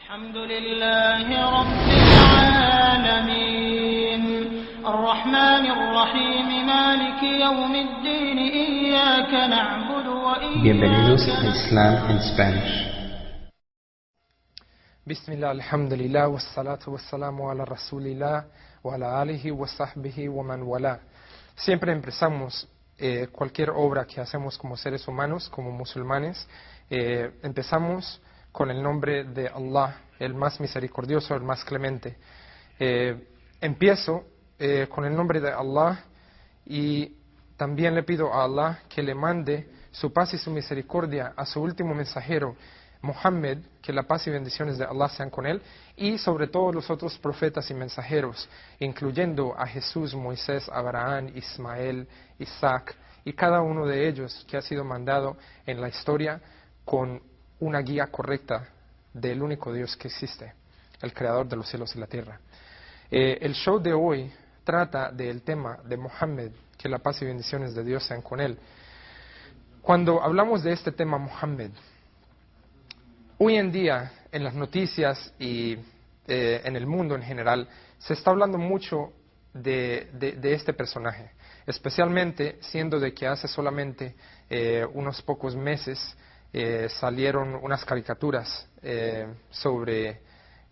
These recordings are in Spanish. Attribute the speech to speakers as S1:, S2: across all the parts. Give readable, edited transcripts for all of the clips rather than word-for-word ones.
S1: الحمد لله رب العالمين الرحمن الرحيم مالك يوم الدين إياك نعبد
S2: Bienvenidos a
S1: وإياك
S2: Islam in Spanish.
S3: Bismillah, alhamdulillah, wassalatu wassalamu ala rasulillah, wa ala alihi wa sahbihi wa man wala. Siempre empezamos cualquier obra que hacemos como seres humanos, como musulmanes, empezamos con el nombre de Allah, el más misericordioso, el más clemente. Empiezo con el nombre de Allah y también le pido a Allah que le mande su paz y su misericordia a su último mensajero, Muhammad, que la paz y bendiciones de Allah sean con él, y sobre todo los otros profetas y mensajeros, incluyendo a Jesús, Moisés, Abraham, Ismael, Isaac, y cada uno de ellos que ha sido mandado en la historia con una guía correcta del único Dios que existe, el creador de los cielos y la tierra. El show de hoy trata del tema de Muhammad, que la paz y bendiciones de Dios sean con él. Cuando hablamos de este tema, Muhammad, hoy en día, en las noticias y en el mundo en general, se está hablando mucho de este personaje, especialmente siendo de que hace solamente unos pocos meses salieron unas caricaturas sobre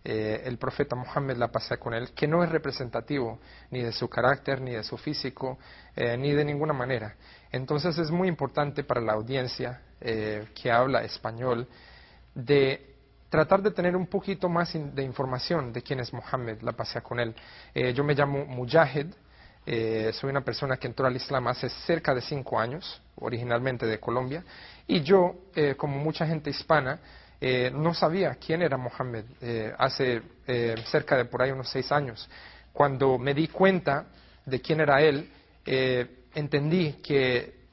S3: el profeta Muhammad, la paz sea con él, que no es representativo ni de su carácter, ni de su físico, ni de ninguna manera. Entonces es muy importante para la audiencia que habla español de tratar de tener un poquito más de información de quién es Muhammad, la paz sea con él. Yo me llamo Mujahid, soy una persona que entró al Islam hace cerca de 5 años, originalmente de Colombia, y yo, como mucha gente hispana, no sabía quién era Muhammad hace cerca de por ahí unos 6 años. Cuando me di cuenta de quién era él, entendí que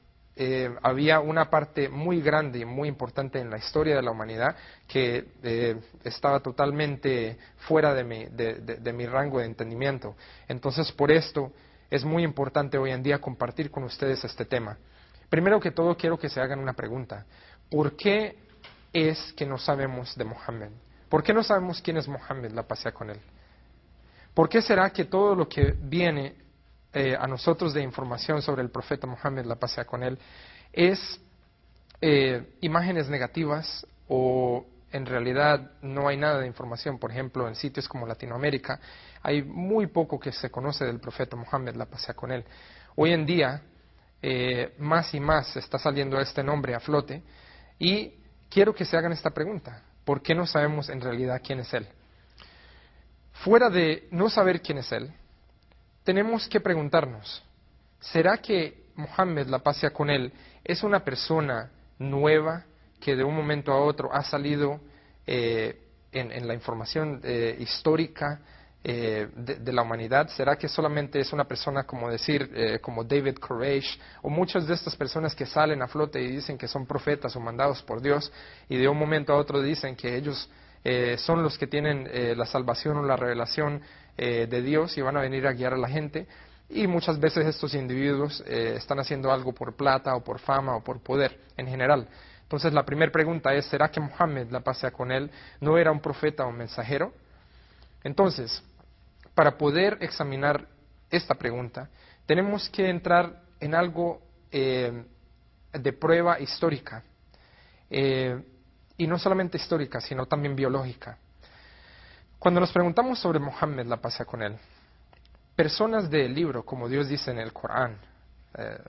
S3: había una parte muy grande y muy importante en la historia de la humanidad que estaba totalmente fuera de mi rango de entendimiento. Entonces, por esto es muy importante hoy en día compartir con ustedes este tema. Primero que todo, quiero que se hagan una pregunta. ¿Por qué es que no sabemos de Muhammad? ¿Por qué no sabemos quién es Muhammad, la paz sea con él? ¿Por qué será que todo lo que viene a nosotros de información sobre el profeta Muhammad, la paz sea con él, es imágenes negativas o en realidad no hay nada de información? Por ejemplo, en sitios como Latinoamérica hay muy poco que se conoce del profeta Muhammad, la paz sea con él. Hoy en día más y más está saliendo este nombre a flote y quiero que se hagan esta pregunta: ¿por qué no sabemos en realidad quién es él? Fuera de no saber quién es él, tenemos que preguntarnos, ¿será que Muhammad, la paz sea con él, es una persona nueva que de un momento a otro ha salido en la información histórica de la humanidad? ¿Será que solamente es una persona como decir, como David Koresh, o muchas de estas personas que salen a flote y dicen que son profetas o mandados por Dios, y de un momento a otro dicen que ellos son los que tienen la salvación o la revelación de Dios y van a venir a guiar a la gente? Y muchas veces estos individuos están haciendo algo por plata o por fama o por poder en general. Entonces la primera pregunta es, ¿será que Muhammad, la paz sea con él, no era un profeta o mensajero? Entonces, para poder examinar esta pregunta, tenemos que entrar en algo de prueba histórica. Y no solamente histórica, sino también biológica. Cuando nos preguntamos sobre Muhammad, la paz sea con él, personas del libro, como Dios dice en el Corán,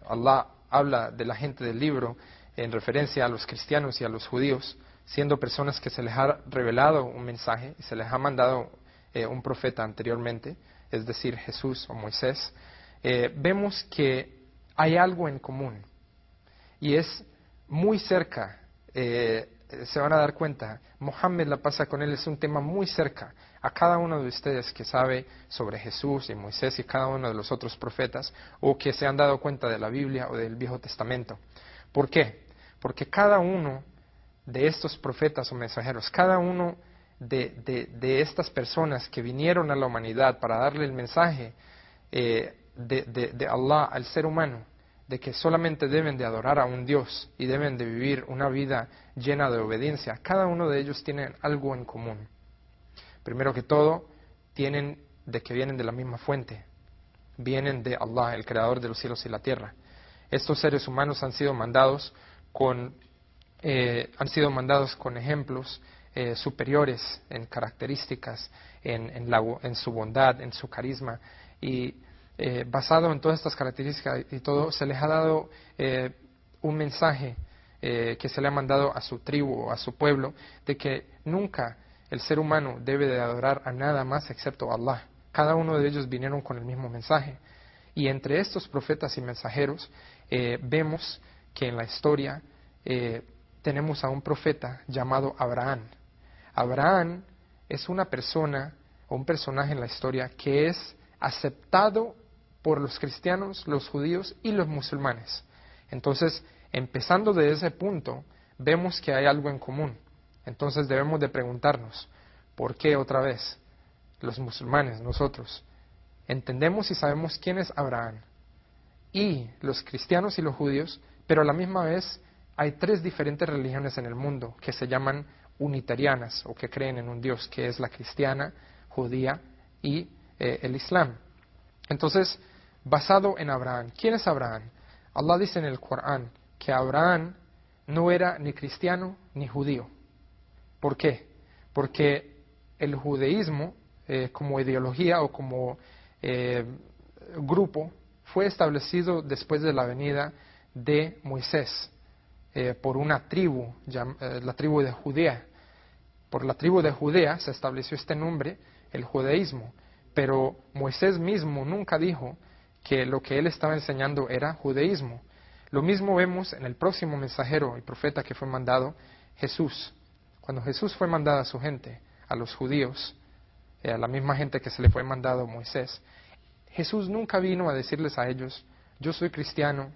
S3: Allah habla de la gente del libro en referencia a los cristianos y a los judíos, siendo personas que se les ha revelado un mensaje y se les ha mandado un profeta anteriormente, es decir, Jesús o Moisés. Vemos que hay algo en común y es muy cerca. Se van a dar cuenta, Muhammad, la paz sea con él, es un tema muy cerca a cada uno de ustedes que sabe sobre Jesús y Moisés y cada uno de los otros profetas, o que se han dado cuenta de la Biblia o del Viejo Testamento. ¿Por qué? Porque cada uno de estos profetas o mensajeros, cada uno de estas personas que vinieron a la humanidad para darle el mensaje de Allah al ser humano, de que solamente deben de adorar a un Dios y deben de vivir una vida llena de obediencia, cada uno de ellos tiene algo en común. Primero que todo, vienen de la misma fuente. Vienen de Allah, el creador de los cielos y la tierra. Estos seres humanos han sido mandados con ejemplos superiores en características, en su bondad, en su carisma, y basado en todas estas características y todo, se les ha dado un mensaje que se le ha mandado a su tribu o a su pueblo, de que nunca el ser humano debe de adorar a nada más excepto a Allah. Cada uno de ellos vinieron con el mismo mensaje. Y entre estos profetas y mensajeros vemos que en la historia tenemos a un profeta llamado Abraham. Abraham es una persona o un personaje en la historia que es aceptado por los cristianos, los judíos y los musulmanes. Entonces, empezando de ese punto, vemos que hay algo en común. Entonces debemos de preguntarnos, ¿por qué otra vez los musulmanes, nosotros, entendemos y sabemos quién es Abraham? Y los cristianos y los judíos, pero a la misma vez hay tres diferentes religiones en el mundo que se llaman unitarianas o que creen en un Dios, que es la cristiana, judía y el Islam. Entonces, basado en Abraham, ¿quién es Abraham? Allah dice en el Corán que Abraham no era ni cristiano ni judío. ¿Por qué? Porque el judaísmo como ideología o como grupo fue establecido después de la venida de Moisés por una tribu, la tribu de Judea. Por la tribu de Judea se estableció este nombre, el judaísmo, pero Moisés mismo nunca dijo que lo que él estaba enseñando era judaísmo. Lo mismo vemos en el próximo mensajero y profeta que fue mandado, Jesús. Cuando Jesús fue mandado a su gente, a los judíos, a la misma gente que se le fue mandado a Moisés, Jesús nunca vino a decirles a ellos, yo soy cristiano,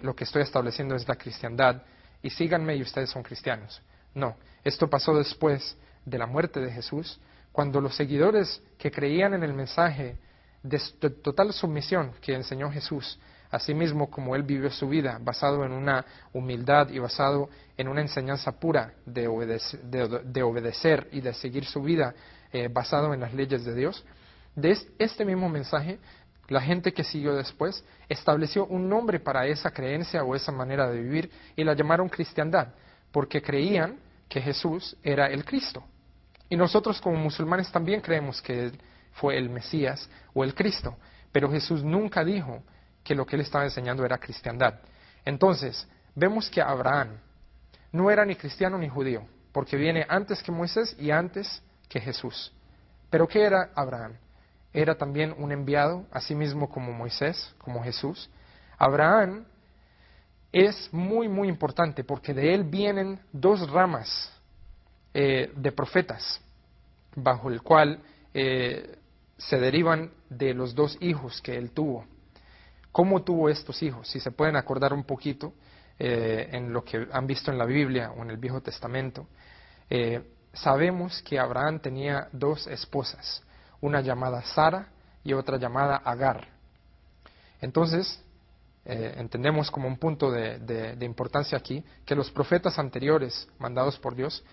S3: lo que estoy estableciendo es la cristiandad, y síganme y ustedes son cristianos. No, esto pasó después de la muerte de Jesús, cuando los seguidores que creían en el mensaje de total sumisión que enseñó Jesús, asimismo como él vivió su vida, basado en una humildad y basado en una enseñanza pura de obedecer y de seguir su vida basado en las leyes de Dios, de este mismo mensaje, la gente que siguió después estableció un nombre para esa creencia o esa manera de vivir y la llamaron cristiandad, porque creían que Jesús era el Cristo. Y nosotros como musulmanes también creemos que él fue el Mesías o el Cristo, pero Jesús nunca dijo que lo que él estaba enseñando era cristiandad. Entonces, vemos que Abraham no era ni cristiano ni judío, porque viene antes que Moisés y antes que Jesús. ¿Pero qué era Abraham? Era también un enviado, así mismo como Moisés, como Jesús. Abraham es muy, muy importante, porque de él vienen dos ramas de profetas, bajo el cual se derivan de los dos hijos que él tuvo. ¿Cómo tuvo estos hijos? Si se pueden acordar un poquito en lo que han visto en la Biblia o en el Viejo Testamento, sabemos que Abraham tenía dos esposas, una llamada Sara y otra llamada Agar. Entonces, entendemos como un punto de importancia aquí que los profetas anteriores mandados por Dios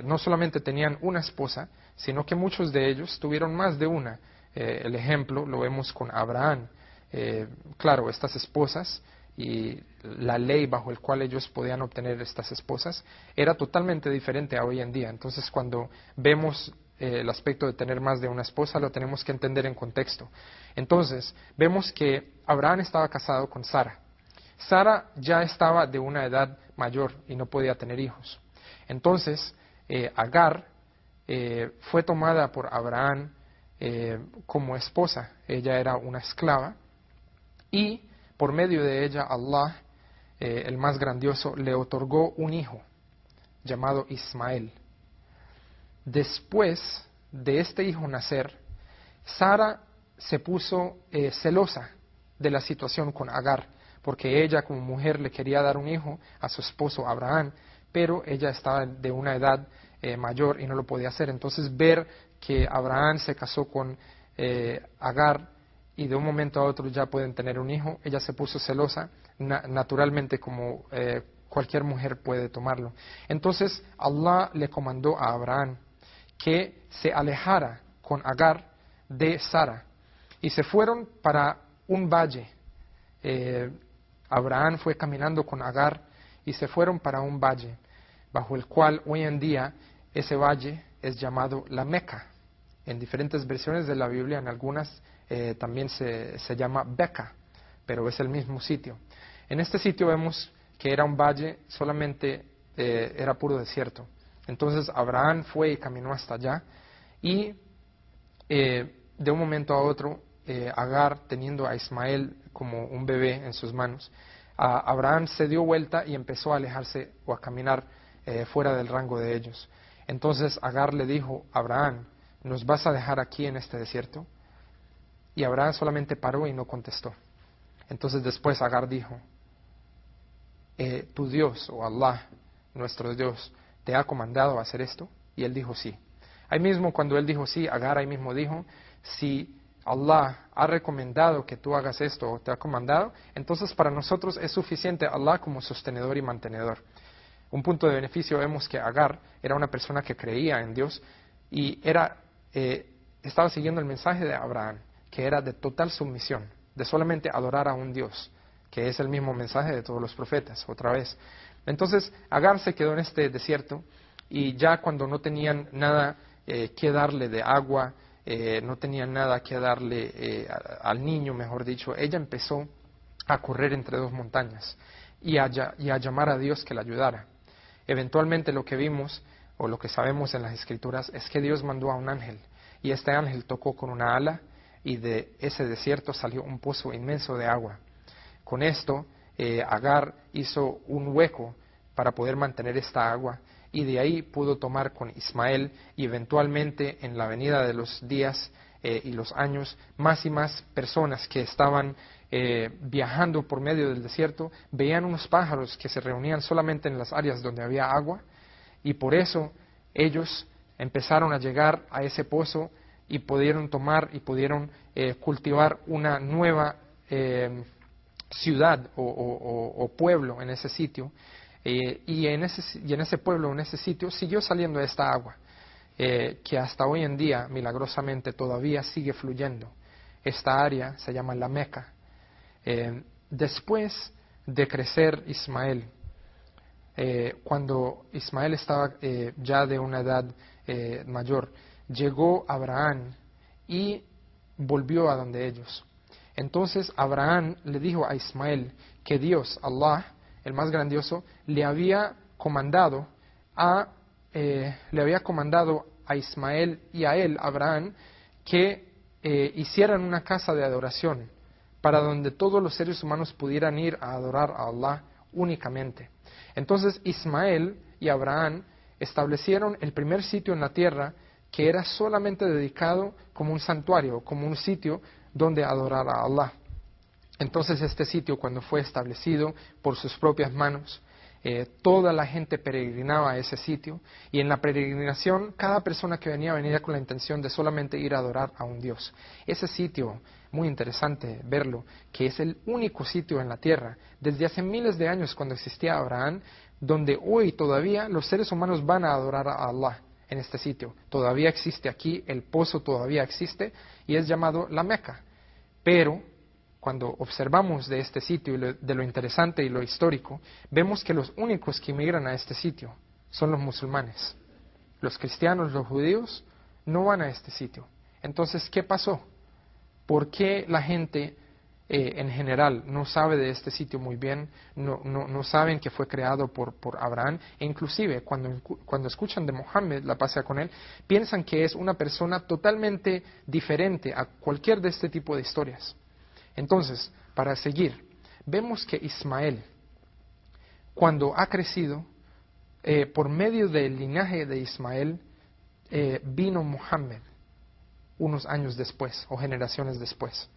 S3: no solamente tenían una esposa, sino que muchos de ellos tuvieron más de una. El ejemplo lo vemos con Abraham. Claro, estas esposas y la ley bajo el cual ellos podían obtener estas esposas era totalmente diferente a hoy en día. Entonces, cuando vemos el aspecto de tener más de una esposa, lo tenemos que entender en contexto. Entonces, vemos que Abraham estaba casado con Sara. Sara ya estaba de una edad mayor y no podía tener hijos. Entonces, Agar fue tomada por Abraham como esposa. Ella era una esclava y por medio de ella Allah, el más grandioso, le otorgó un hijo llamado Ismael. Después de este hijo nacer, Sara se puso celosa de la situación con Agar, porque ella como mujer le quería dar un hijo a su esposo Abraham, pero ella estaba de una edad mayor y no lo podía hacer. Entonces ver que Abraham se casó con Agar y de un momento a otro ya pueden tener un hijo, ella se puso celosa, naturalmente como cualquier mujer puede tomarlo. Entonces Allah le comandó a Abraham que se alejara con Agar de Sara. Y se fueron para un valle. Abraham fue caminando con Agar y se fueron para un valle, bajo el cual hoy en día ese valle es llamado la Meca. En diferentes versiones de la Biblia, en algunas también se llama Beca, pero es el mismo sitio. En este sitio vemos que era un valle, solamente era puro desierto. Entonces Abraham fue y caminó hasta allá y de un momento a otro, Agar, teniendo a Ismael como un bebé en sus manos, Abraham se dio vuelta y empezó a alejarse o a caminar fuera del rango de ellos. Entonces Agar le dijo: Abraham, ¿nos vas a dejar aquí en este desierto? Y Abraham solamente paró y no contestó. Entonces después Agar dijo: ¿tu Dios o Allah, nuestro Dios, te ha comandado a hacer esto? Y él dijo: sí. Ahí mismo cuando él dijo sí, Agar ahí mismo dijo: si Allah ha recomendado que tú hagas esto o te ha comandado, entonces para nosotros es suficiente Allah como sostenedor y mantenedor. Un punto de beneficio, vemos que Agar era una persona que creía en Dios y estaba siguiendo el mensaje de Abraham, que era de total sumisión, de solamente adorar a un Dios, que es el mismo mensaje de todos los profetas, otra vez. Entonces Agar se quedó en este desierto y ya cuando no tenían nada que darle de agua, no tenían nada que darle al niño, mejor dicho, ella empezó a correr entre dos montañas y a llamar a Dios que la ayudara. Eventualmente lo que vimos o lo que sabemos en las Escrituras es que Dios mandó a un ángel y este ángel tocó con una ala y de ese desierto salió un pozo inmenso de agua. Con esto Agar hizo un hueco para poder mantener esta agua y de ahí pudo tomar con Ismael y eventualmente en la venida de los días y los años más y más personas que estaban viajando por medio del desierto veían unos pájaros que se reunían solamente en las áreas donde había agua y por eso ellos empezaron a llegar a ese pozo y pudieron tomar y pudieron cultivar una nueva ciudad o pueblo en ese sitio. Y en ese pueblo, en ese sitio, siguió saliendo esta agua, que hasta hoy en día, milagrosamente, todavía sigue fluyendo. Esta área se llama la Meca. Después de crecer Ismael, cuando Ismael estaba ya de una edad mayor, llegó Abraham y volvió a donde ellos. Entonces Abraham le dijo a Ismael que Dios, Allah, el más grandioso, le había comandado a Ismael y a él, Abraham, que hicieran una casa de adoración para donde todos los seres humanos pudieran ir a adorar a Allah únicamente. Entonces Ismael y Abraham establecieron el primer sitio en la tierra que era solamente dedicado como un santuario, como un sitio donde adorar a Allah. Entonces este sitio, cuando fue establecido por sus propias manos, toda la gente peregrinaba a ese sitio y en la peregrinación cada persona que venía con la intención de solamente ir a adorar a un Dios. Ese sitio, muy interesante verlo, que es el único sitio en la tierra desde hace miles de años cuando existía Abraham, donde hoy todavía los seres humanos van a adorar a Allah en este sitio. Todavía existe aquí, el pozo todavía existe y es llamado la Meca. Pero cuando observamos de este sitio y de lo interesante y lo histórico, vemos que los únicos que emigran a este sitio son los musulmanes. Los cristianos, los judíos, no van a este sitio. Entonces, ¿qué pasó? ¿Por qué la gente en general no sabe de este sitio muy bien? No saben que fue creado por Abraham. E inclusive, cuando escuchan de Mohammed, la paz sea con él, piensan que es una persona totalmente diferente a cualquier de este tipo de historias. Entonces, para seguir, vemos que Ismael, cuando ha crecido, por medio del linaje de Ismael, vino Mohammed unos años después o generaciones después.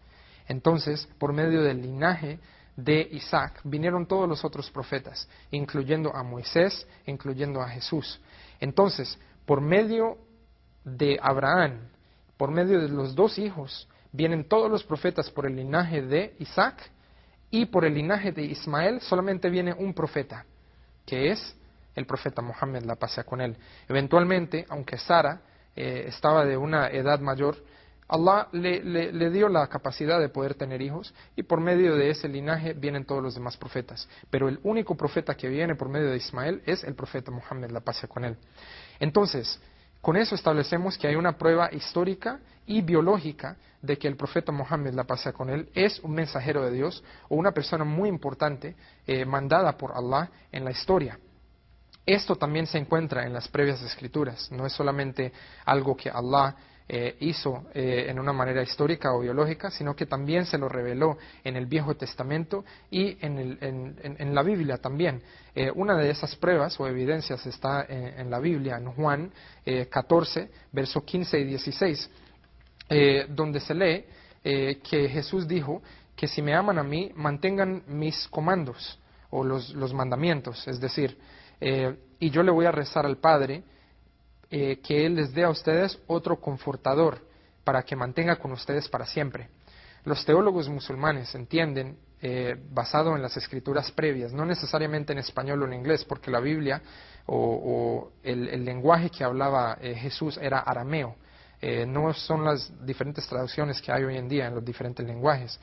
S3: Entonces, por medio del linaje de Isaac, vinieron todos los otros profetas, incluyendo a Moisés, incluyendo a Jesús. Entonces, por medio de Abraham, por medio de los dos hijos, vienen todos los profetas por el linaje de Isaac y por el linaje de Ismael solamente viene un profeta, que es el profeta Mohammed, la paz sea con él. Eventualmente, aunque Sara estaba de una edad mayor, Allah le dio la capacidad de poder tener hijos y por medio de ese linaje vienen todos los demás profetas. Pero el único profeta que viene por medio de Ismael es el profeta Muhammad, la paz sea con él. Entonces, con eso establecemos que hay una prueba histórica y biológica de que el profeta Muhammad, la paz sea con él, es un mensajero de Dios o una persona muy importante mandada por Allah en la historia. Esto también se encuentra en las previas escrituras, no es solamente algo que Allah hizo en una manera histórica o biológica, sino que también se lo reveló en el Viejo Testamento y en la Biblia también. Una de esas pruebas o evidencias está en la Biblia, en Juan 14, versos 15 y 16, donde se lee que Jesús dijo que si me aman a mí, mantengan mis comandos o los mandamientos, es decir, y yo le voy a rezar al Padre, que Él les dé a ustedes otro confortador para que mantenga con ustedes para siempre. Los teólogos musulmanes entienden, basado en las escrituras previas, no necesariamente en español o en inglés, porque la Biblia o el lenguaje que hablaba Jesús era arameo, no son las diferentes traducciones que hay hoy en día en los diferentes lenguajes.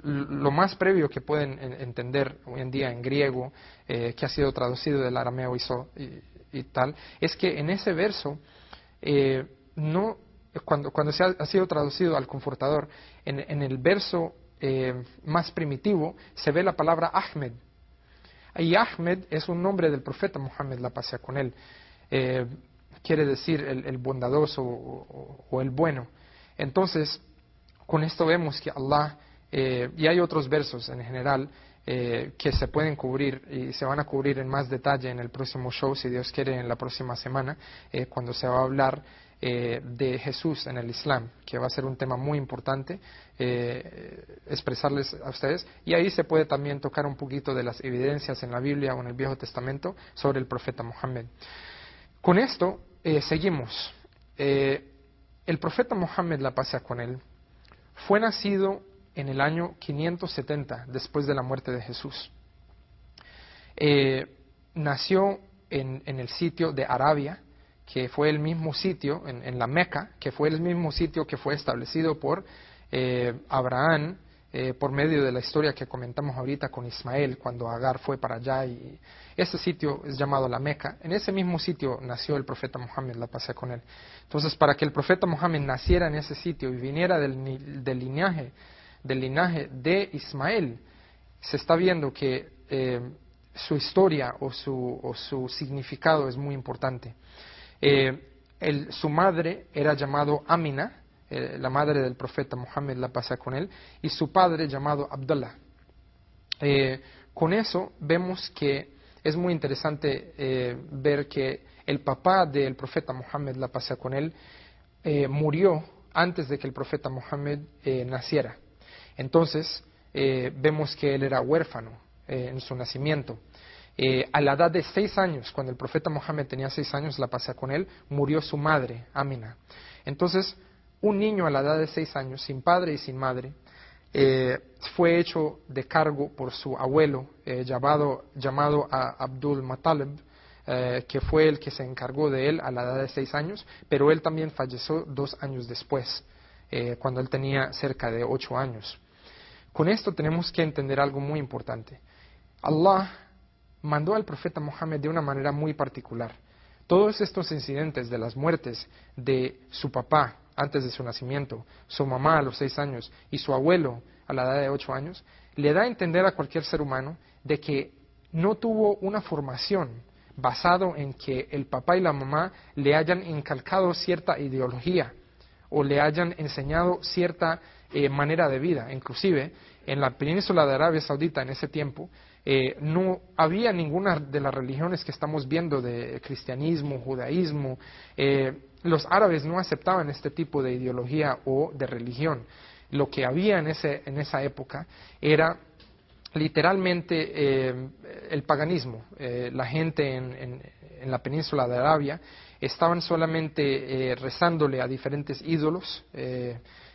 S3: Lo más previo que pueden entender hoy en día en griego, que ha sido traducido del arameo y tal, es que en ese verso, cuando ha sido traducido al confortador, en el verso más primitivo se ve la palabra Ahmed. Y Ahmed es un nombre del profeta Muhammad, la paz sea con él. Quiere decir el bondadoso o el bueno. Entonces, con esto vemos que Allah, y hay otros versos en general, que se pueden cubrir y se van a cubrir en más detalle en el próximo show, si Dios quiere, en la próxima semana, cuando se va a hablar de Jesús en el Islam, que va a ser un tema muy importante expresarles a ustedes, y ahí se puede también tocar un poquito de las evidencias en la Biblia o en el Viejo Testamento sobre el profeta Muhammad. Con esto seguimos. El profeta Muhammad, la paz sea con él, fue nacido en el año 570 después de la muerte de Jesús. Nació en el sitio de Arabia, que fue el mismo sitio, en la Meca, que fue el mismo sitio que fue establecido por Abraham por medio de la historia que comentamos ahorita con Ismael, cuando Agar fue para allá, y ese sitio es llamado la Meca. En ese mismo sitio nació el profeta Muhammad, la paz sea con él. Entonces, para que el profeta Muhammad naciera en ese sitio y viniera del linaje de Ismael, se está viendo que su historia o su significado es muy importante. Su madre era llamado Amina, la madre del profeta Muhammad, la paz sea con él, y su padre llamado Abdullah. Con eso vemos que es muy interesante ver que el papá del profeta Muhammad, la paz sea con él, murió antes de que el profeta Muhammad naciera. Entonces, vemos que él era huérfano en su nacimiento. A la edad de 6 años, cuando el profeta Muhammad tenía 6 años, la paz sea con él, murió su madre, Amina. Entonces, un niño a la edad de 6 años, sin padre y sin madre, fue hecho de cargo por su abuelo, llamado Abdul Muttalib, que fue el que se encargó de él a la edad de 6 años, pero él también falleció 2 años después, cuando él tenía cerca de 8 años. Con esto tenemos que entender algo muy importante. Allah mandó al profeta Muhammad de una manera muy particular. Todos estos incidentes de las muertes de su papá antes de su nacimiento, su mamá a los 6 años y su abuelo a la edad de 8 años, le da a entender a cualquier ser humano de que no tuvo una formación basado en que el papá y la mamá le hayan inculcado cierta ideología o le hayan enseñado cierta manera de vida. Inclusive, en la península de Arabia Saudita en ese tiempo, no había ninguna de las religiones que estamos viendo, de cristianismo, judaísmo. Los árabes no aceptaban este tipo de ideología o de religión. Lo que había en esa época era literalmente el paganismo. La gente en la península de Arabia estaban solamente rezándole a diferentes ídolos,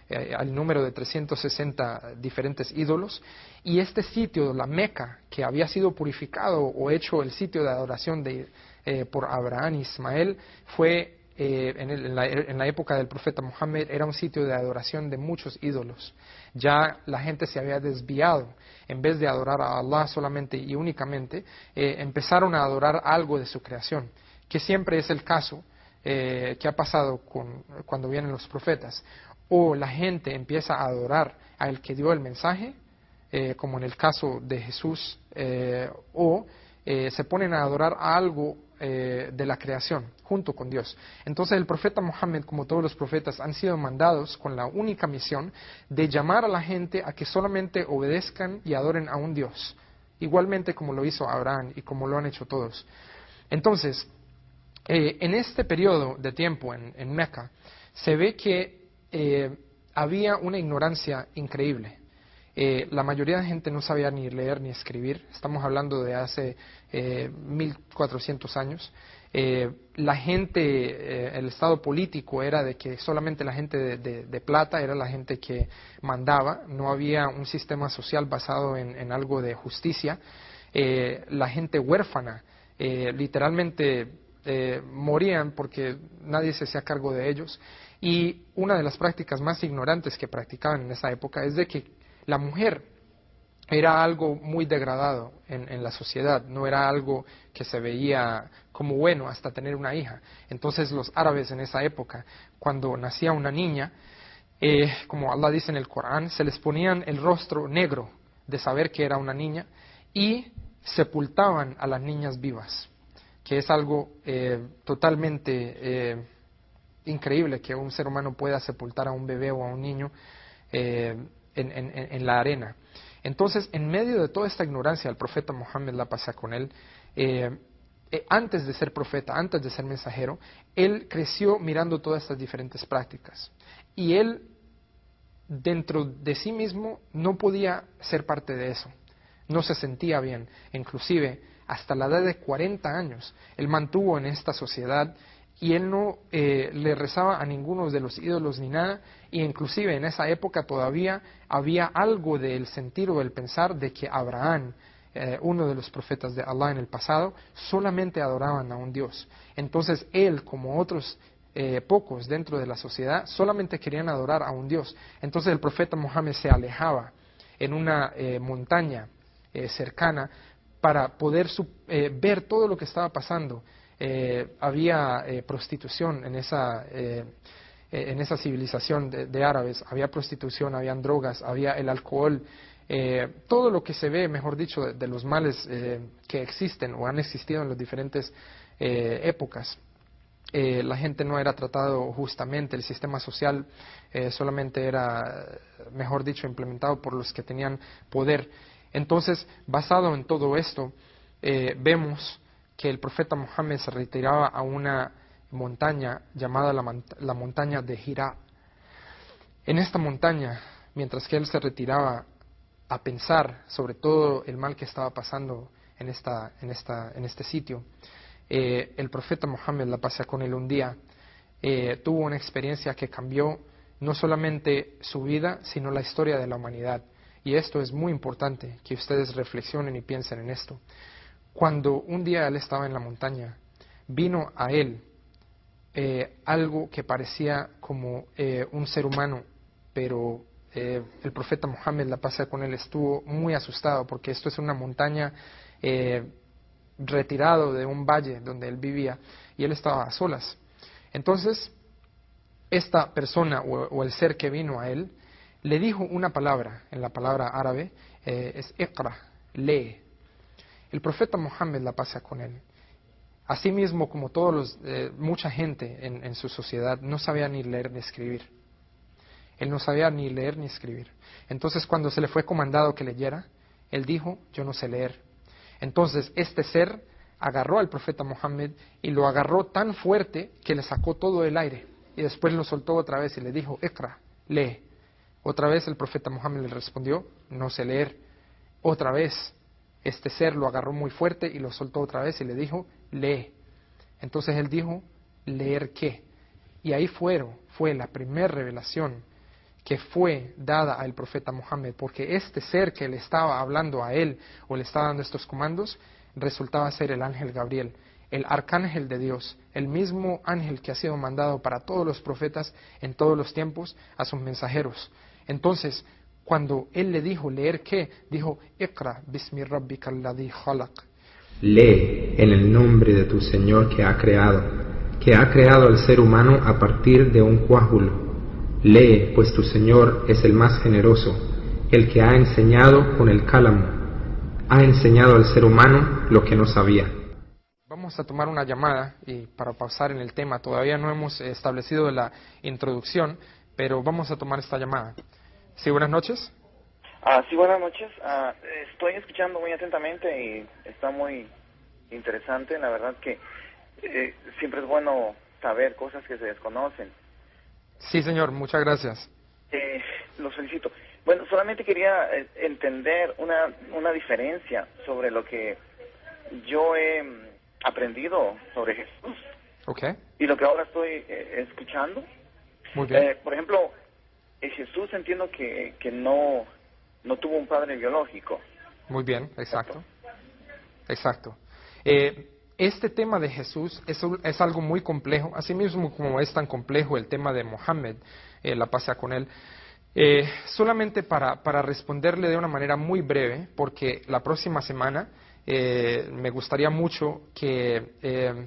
S3: al número de 360 diferentes ídolos, y este sitio, la Meca, que había sido purificado o hecho el sitio de adoración por Abraham y Ismael, fue en la época del profeta Muhammad era un sitio de adoración de muchos ídolos. Ya la gente se había desviado. En vez de adorar a Allah solamente y únicamente, empezaron a adorar algo de su creación, que siempre es el caso que ha pasado cuando vienen los profetas. O la gente empieza a adorar al que dio el mensaje, como en el caso de Jesús, o se ponen a adorar a algo de la creación, junto con Dios. Entonces el profeta Muhammad, como todos los profetas, han sido mandados con la única misión de llamar a la gente a que solamente obedezcan y adoren a un Dios, igualmente como lo hizo Abraham y como lo han hecho todos. Entonces, en este periodo de tiempo en Meca, se ve que había una ignorancia increíble. La mayoría de gente no sabía ni leer ni escribir. Estamos hablando de hace 1400 años. La gente, el estado político era de que solamente la gente de plata era la gente que mandaba. No había un sistema social basado en algo de justicia. La gente huérfana literalmente morían porque nadie se hacía cargo de ellos. Y una de las prácticas más ignorantes que practicaban en esa época es de que la mujer era algo muy degradado en la sociedad, no era algo que se veía como bueno hasta tener una hija. Entonces los árabes en esa época, cuando nacía una niña, como Allah dice en el Corán, se les ponían el rostro negro de saber que era una niña y sepultaban a las niñas vivas, que es algo totalmente increíble que un ser humano pueda sepultar a un bebé o a un niño en la arena. Entonces, en medio de toda esta ignorancia, el profeta Muhammad, la paz con él, antes de ser profeta, antes de ser mensajero, él creció mirando todas estas diferentes prácticas. Y él, dentro de sí mismo, no podía ser parte de eso. No se sentía bien. Inclusive, hasta la edad de 40 años, él mantuvo en esta sociedad y él no le rezaba a ninguno de los ídolos ni nada, y inclusive en esa época todavía había algo del sentir o del pensar de que Abraham, uno de los profetas de Allah en el pasado, solamente adoraban a un Dios. Entonces él, como otros pocos dentro de la sociedad, solamente querían adorar a un Dios. Entonces el profeta Muhammad se alejaba en una montaña cercana para poder ver todo lo que estaba pasando. Había prostitución en esa civilización de árabes, había prostitución, habían drogas, había el alcohol, todo lo que se ve, mejor dicho, de los males que existen o han existido en las diferentes épocas. La gente no era tratado justamente, el sistema social solamente era, mejor dicho, implementado por los que tenían poder. Entonces, basado en todo esto, vemos que el profeta Muhammad se retiraba a una montaña llamada la montaña de Hira. En esta montaña, mientras que él se retiraba a pensar sobre todo el mal que estaba pasando en este sitio, el profeta Muhammad, la paz con él, un día tuvo una experiencia que cambió no solamente su vida, sino la historia de la humanidad. Y esto es muy importante, que ustedes reflexionen y piensen en esto. Cuando un día él estaba en la montaña, vino a él algo que parecía como un ser humano, pero el profeta Muhammad, la paz con él, estuvo muy asustado porque esto es una montaña retirado de un valle donde él vivía y él estaba a solas. Entonces, esta persona o el ser que vino a él le dijo una palabra, en la palabra árabe es iqra, lee. El profeta Muhammad, la paz con él, asimismo como mucha gente en su sociedad, no sabía ni leer ni escribir. Él no sabía ni leer ni escribir. Entonces cuando se le fue comandado que leyera, él dijo, yo no sé leer. Entonces este ser agarró al profeta Muhammad y lo agarró tan fuerte que le sacó todo el aire. Y después lo soltó otra vez y le dijo, iqra, lee. Otra vez el profeta Muhammad le respondió, no sé leer. Otra vez este ser lo agarró muy fuerte y lo soltó otra vez y le dijo, lee. Entonces él dijo, ¿leer qué? Y ahí fue la primera revelación que fue dada al profeta Muhammad, porque este ser que le estaba hablando a él o le estaba dando estos comandos resultaba ser el ángel Gabriel. el arcángel de Dios, el mismo ángel que ha sido mandado para todos los profetas en todos los tiempos a sus mensajeros. Entonces, cuando él le dijo leer qué, dijo, Iqra bismi rabbika alladhi khalaq.
S2: Lee en el nombre de tu Señor que ha creado al ser humano a partir de un coágulo. Lee, pues tu Señor es el más generoso, el que ha enseñado con el cálamo, ha enseñado al ser humano lo que no sabía.
S3: Vamos a tomar una llamada y para pausar en el tema, todavía no hemos establecido la introducción, pero vamos a tomar esta llamada. Sí, buenas noches.
S4: Sí, buenas noches. Estoy escuchando muy atentamente y está muy interesante. La verdad que siempre es bueno saber cosas que se desconocen.
S3: Sí, señor, muchas gracias.
S4: Los felicito. Bueno, solamente quería entender una diferencia sobre lo que yo he aprendido sobre Jesús.
S3: Okay.
S4: Y lo que ahora estoy escuchando.
S3: Muy bien.
S4: Por ejemplo, Jesús entiendo que no tuvo un padre biológico.
S3: Muy bien, exacto. Exacto. Este tema de Jesús es algo muy complejo, así mismo como es tan complejo el tema de Mohammed, la paz sea con él. Solamente para responderle de una manera muy breve, porque la próxima semana me gustaría mucho que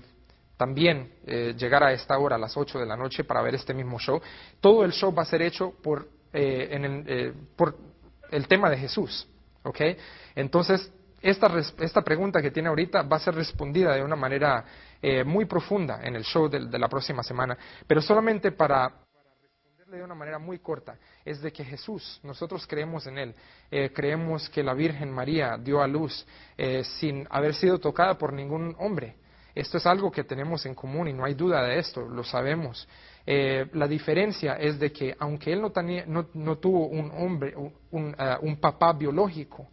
S3: también llegara a esta hora, a las 8 de la noche, para ver este mismo show. Todo el show va a ser hecho por el tema de Jesús, ¿ok? Entonces, esta pregunta que tiene ahorita va a ser respondida de una manera muy profunda en el show de la próxima semana, pero solamente para responderle de una manera muy corta, es de que Jesús, nosotros creemos en Él, creemos que la Virgen María dio a luz sin haber sido tocada por ningún hombre. Esto es algo que tenemos en común y no hay duda de esto, lo sabemos. La diferencia es de que aunque él no tuvo un papá biológico,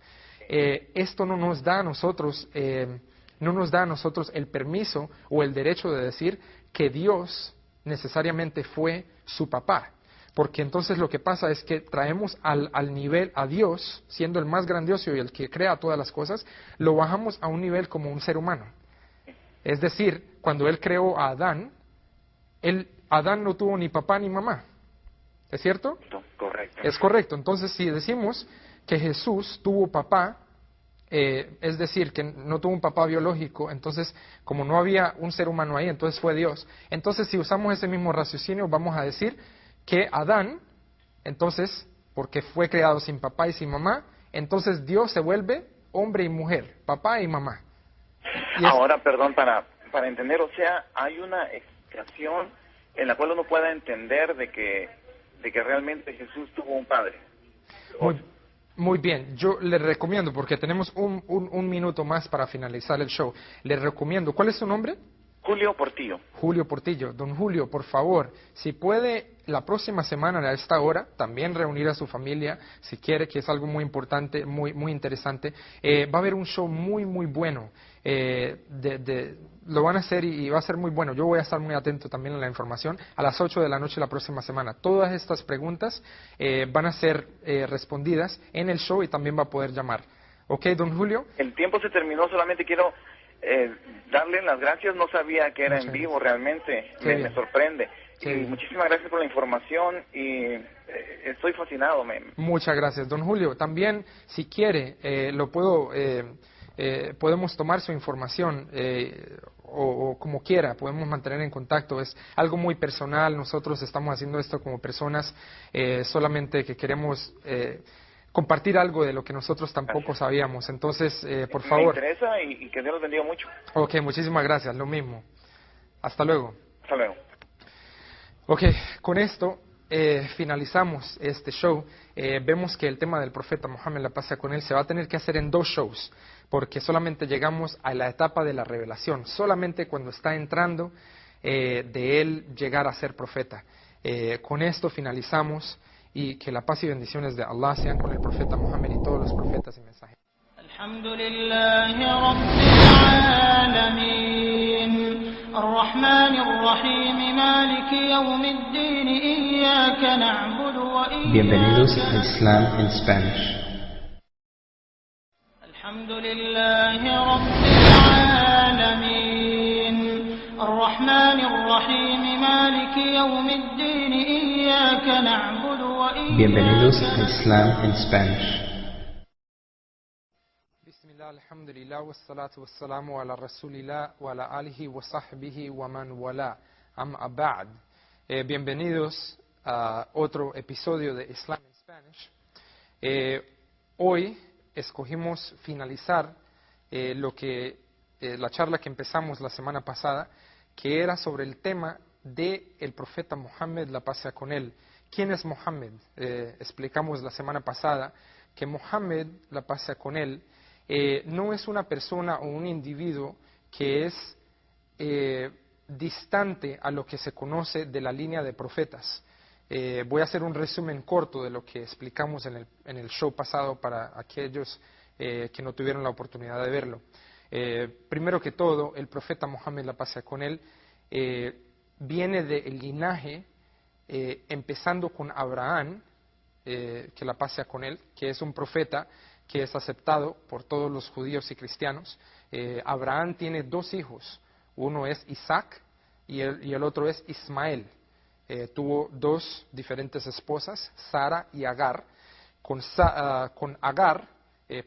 S3: esto no nos da a nosotros el permiso o el derecho de decir que Dios necesariamente fue su papá. Porque entonces lo que pasa es que traemos al nivel a Dios, siendo el más grandioso y el que crea todas las cosas, lo bajamos a un nivel como un ser humano. Es decir, cuando él creó a Adán, Adán no tuvo ni papá ni mamá. ¿Es cierto?
S4: Correcto.
S3: Es correcto. Entonces, si decimos que Jesús tuvo papá, es decir, que no tuvo un papá biológico, entonces, como no había un ser humano ahí, entonces fue Dios. Entonces, si usamos ese mismo raciocinio, vamos a decir que Adán, entonces, porque fue creado sin papá y sin mamá, entonces Dios se vuelve hombre y mujer, papá y mamá.
S4: Ahora, perdón, para entender, o sea, hay una explicación en la cual uno pueda entender de que realmente Jesús tuvo un padre.
S3: Muy bien, yo le recomiendo, porque tenemos un minuto más para finalizar el show, le recomiendo, ¿cuál es su nombre?
S4: Julio Portillo.
S3: Julio Portillo. Don Julio, por favor, si puede la próxima semana a esta hora, también reunir a su familia, si quiere, que es algo muy importante, muy interesante. Va a haber un show muy bueno. Lo van a hacer y va a ser muy bueno. Yo voy a estar muy atento también a la información. A las 8 de la noche la próxima semana. Todas estas preguntas van a ser respondidas en el show y también va a poder llamar. ¿Ok, don Julio?
S4: El tiempo se terminó, solamente quiero darle las gracias. No sabía que era en vivo realmente. Me sorprende. Y muchísimas gracias por la información y estoy fascinado.
S3: Muchas gracias, don Julio. También, si quiere, podemos tomar su información o como quiera, podemos mantener en contacto. Es algo muy personal, nosotros estamos haciendo esto como personas solamente que queremos compartir algo de lo que nosotros tampoco sabíamos. Entonces, por favor.
S4: Me interesa y que Dios los bendiga mucho.
S3: Ok, muchísimas gracias, lo mismo. Hasta luego.
S4: Hasta luego.
S3: Ok, con esto finalizamos este show. Vemos que el tema del profeta Mohammed, la paz sea con él, se va a tener que hacer en 2 shows, porque solamente llegamos a la etapa de la revelación, solamente cuando está entrando de él llegar a ser profeta. Con esto finalizamos y que la paz y bendiciones de Allah sean con el profeta Mohammed y todos los profetas y mensajeros.
S1: Alhamdulillahi Rabbil Alamin. الرحمن الرحيم مالك يوم الدين إياك نعبد وإياك
S2: Bienvenidos a Islam en Spanish.
S1: الحمد لله رب العالمين الرحمن الرحيم مالك يوم الدين إياك نعبد وإياك
S2: Bienvenidos a Islam in Spanish.
S3: Bismillah, alhamdulillah, wassalatu wassalamu ala rasulillah wa ala alihi wa sahbihi wa man wala. Amma ba'd. Bienvenidos a otro episodio de Islam in Spanish. Hoy escogimos finalizar la charla que empezamos la semana pasada, que era sobre el tema del profeta Muhammad, la paz sea con él. ¿Quién es Muhammad? Explicamos la semana pasada que Muhammad, la paz sea con él, no es una persona o un individuo que es distante a lo que se conoce de la línea de profetas. Voy a hacer un resumen corto de lo que explicamos en el show pasado para aquellos que no tuvieron la oportunidad de verlo. Primero que todo, el profeta Muhammad, la paz sea con él, viene del linaje, empezando con Abraham, que la paz sea con él, que es un profeta que es aceptado por todos los judíos y cristianos. Abraham tiene dos hijos, uno es Isaac y el otro es Ismael. Tuvo dos diferentes esposas, Sara y Agar. Con Agar,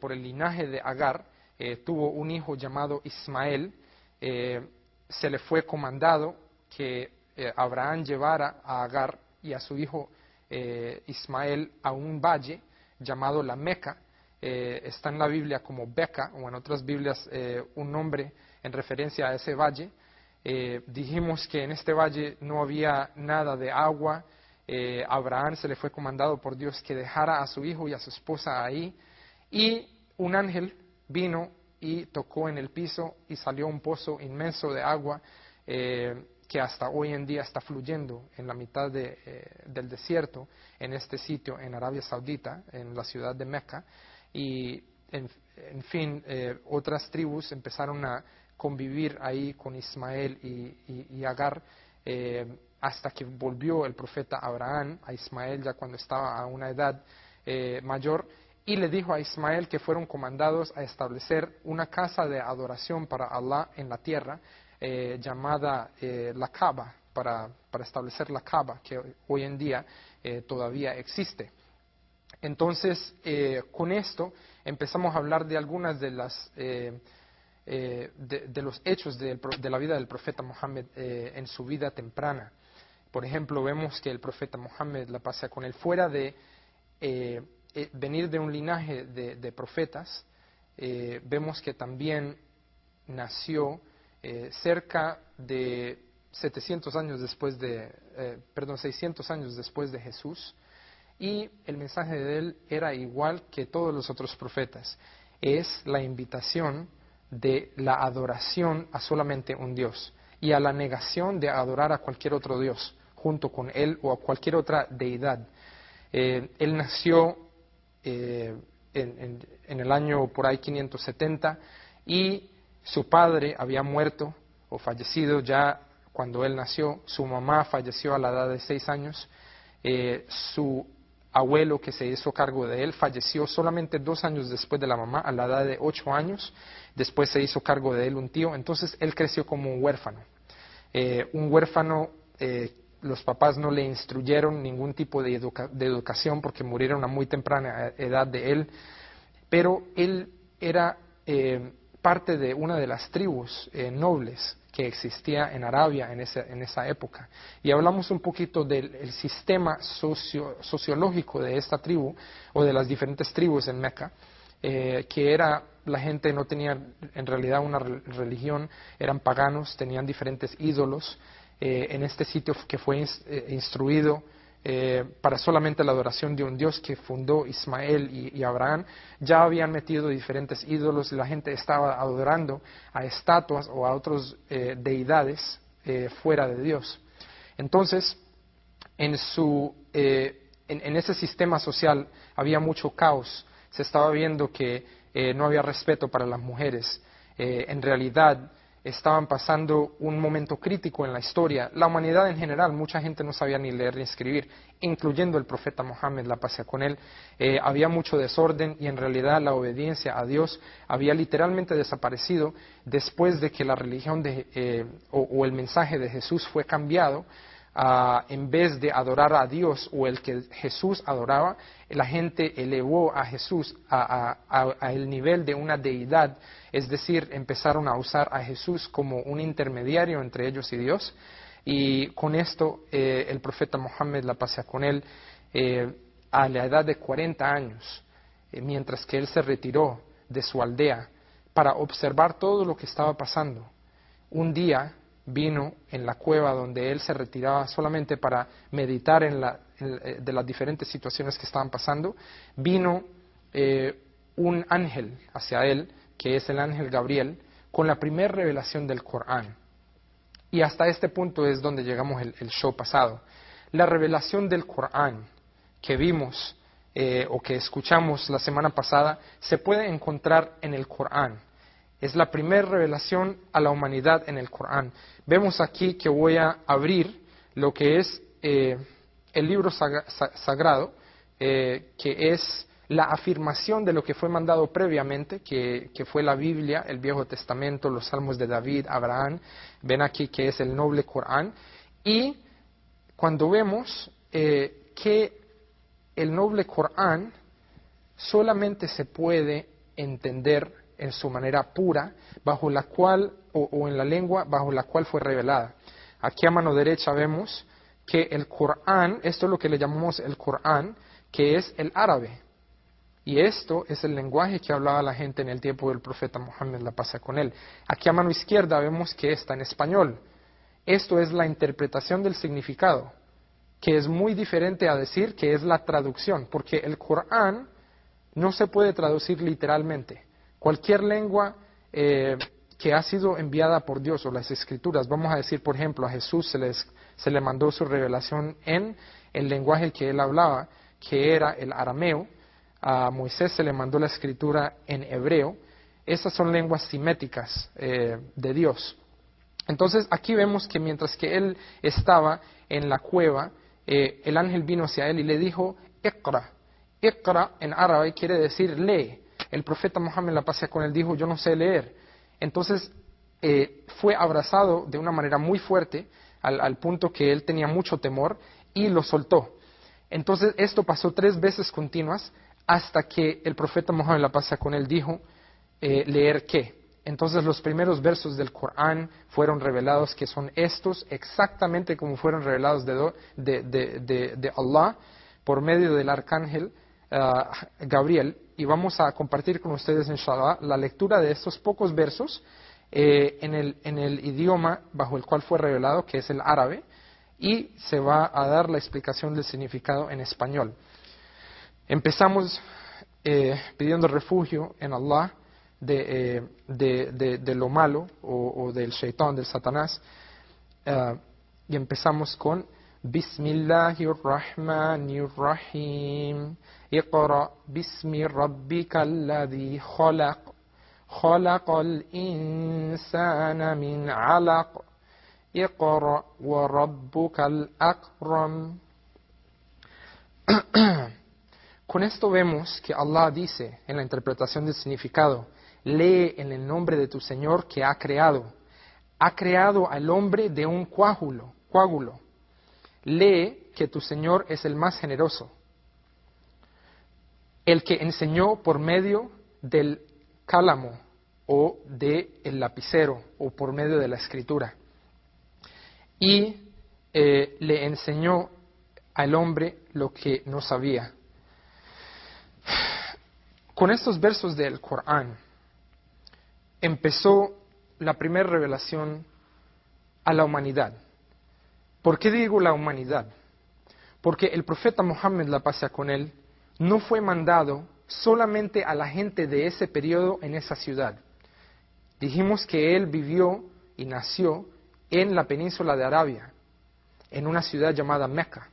S3: por el linaje de Agar, tuvo un hijo llamado Ismael. Se le fue comandado que Abraham llevara a Agar y a su hijo Ismael a un valle llamado la Meca. Está en la Biblia como Beca, o en otras Biblias un nombre en referencia a ese valle. Dijimos que en este valle no había nada de agua. Abraham se le fue comandado por Dios que dejara a su hijo y a su esposa ahí, y un ángel vino y tocó en el piso y salió un pozo inmenso de agua que hasta hoy en día está fluyendo en la mitad del desierto, en este sitio, en Arabia Saudita, en la ciudad de Meca. Y en fin, otras tribus empezaron a convivir ahí con Ismael y Agar, hasta que volvió el profeta Abraham a Ismael ya cuando estaba a una edad mayor, y le dijo a Ismael que fueron comandados a establecer una casa de adoración para Allah en la tierra, llamada la Kaaba, para establecer la Kaaba, que hoy en día todavía existe. Entonces, con esto empezamos a hablar de algunas de los hechos de la vida del profeta Muhammad en su vida temprana. Por ejemplo, vemos que el profeta Muhammad, la paz sea con él, fuera de venir de un linaje de profetas, vemos que también nació cerca de 600 años después de Jesús, y el mensaje de él era igual que todos los otros profetas. Es la invitación de la adoración a solamente un Dios y a la negación de adorar a cualquier otro Dios junto con él o a cualquier otra deidad. Él nació en el año por ahí 570, y su padre había muerto o fallecido ya cuando él nació. Su mamá falleció a la edad de 6 años. Su abuelo, que se hizo cargo de él, falleció solamente 2 años después de la mamá, a la edad de 8 años. Después se hizo cargo de él un tío. Entonces él creció como un huérfano. Los papás no le instruyeron ningún tipo de educación porque murieron a muy temprana edad de él. Pero él era parte de una de las tribus nobles que existía en Arabia en esa época. Y hablamos un poquito del sistema sociológico de esta tribu, o de las diferentes tribus en Meca, que era, la gente no tenía en realidad una religión, eran paganos, tenían diferentes ídolos. En este sitio que fue instruido para solamente la adoración de un Dios que fundó Ismael y Abraham, ya habían metido diferentes ídolos y la gente estaba adorando a estatuas o a otras deidades fuera de Dios. Entonces, en ese sistema social había mucho caos. Se estaba viendo que no había respeto para las mujeres. En realidad, estaban pasando un momento crítico en la historia. La humanidad en general, mucha gente no sabía ni leer ni escribir, incluyendo el profeta Mohammed, la paz sea con él. Había mucho desorden y en realidad la obediencia a Dios había literalmente desaparecido después de que la religión o el mensaje de Jesús fue cambiado. En vez de adorar a Dios o el que Jesús adoraba, la gente elevó a Jesús al nivel de una deidad, es decir, empezaron a usar a Jesús como un intermediario entre ellos y Dios, y con esto el profeta Mohammed, la paz sea con él, a la edad de 40 años, mientras que él se retiró de su aldea para observar todo lo que estaba pasando, un día vino en la cueva donde él se retiraba solamente para meditar de las diferentes situaciones que estaban pasando, vino un ángel hacia él, que es el ángel Gabriel, con la primera revelación del Corán. Y hasta este punto es donde llegamos el show pasado. La revelación del Corán que vimos o que escuchamos la semana pasada se puede encontrar en el Corán. Es la primera revelación a la humanidad en el Corán. Vemos aquí que voy a abrir lo que es el libro sagrado, que es la afirmación de lo que fue mandado previamente, que fue la Biblia, el Viejo Testamento, los Salmos de David, Abraham. Ven aquí que es el noble Corán. Y cuando vemos que el noble Corán solamente se puede entender en su manera pura, bajo la cual, o en la lengua bajo la cual fue revelada. Aquí a mano derecha vemos que el Corán, esto es lo que le llamamos el Corán, que es el árabe. Y esto es el lenguaje que hablaba la gente en el tiempo del profeta Mohammed, la paz sea con él. Aquí a mano izquierda vemos que está en español. Esto es la interpretación del significado, que es muy diferente a decir que es la traducción, porque el Corán no se puede traducir literalmente. Cualquier lengua que ha sido enviada por Dios, o las escrituras, vamos a decir, por ejemplo, a Jesús se le mandó su revelación en el lenguaje que él hablaba, que era el arameo. A Moisés se le mandó la escritura en hebreo. Esas son lenguas siméticas de Dios. Entonces aquí vemos que mientras que él estaba en la cueva, el ángel vino hacia él y le dijo, Iqra. Iqra en árabe quiere decir lee. El profeta Mohammed, la paz sea con él, dijo, yo no sé leer. Entonces fue abrazado de una manera muy fuerte, al punto que él tenía mucho temor, y lo soltó. Entonces esto pasó 3 veces continuas, hasta que el profeta Mohammed, la paz sea con él, dijo, ¿leer qué? Entonces los primeros versos del Corán fueron revelados, que son estos, exactamente como fueron revelados de Allah, por medio del arcángel Gabriel. Y vamos a compartir con ustedes, inshallah, la lectura de estos pocos versos en el idioma bajo el cual fue revelado, que es el árabe, y se va a dar la explicación del significado en español. Empezamos pidiendo refugio en Allah de lo malo o del shaitán, del Satanás, y empezamos con Bismillahirrahmanirrahim. Iqra bismi rabbika alladhi khalaq. Khalaqal insana min alaq. Iqra wa rabbukal akram. Con esto vemos que Allah dice en la interpretación del significado, lee en el nombre de tu Señor que ha creado. Ha creado al hombre de un coágulo. Lee que tu Señor es el más generoso, el que enseñó por medio del cálamo o del lapicero o por medio de la escritura. Y le enseñó al hombre lo que no sabía. Con estos versos del Corán empezó la primera revelación a la humanidad. ¿Por qué digo la humanidad? Porque el profeta Mohammed, la paz sea con él, no fue mandado solamente a la gente de ese periodo en esa ciudad. Dijimos que él vivió y nació en la península de Arabia, en una ciudad llamada Meca.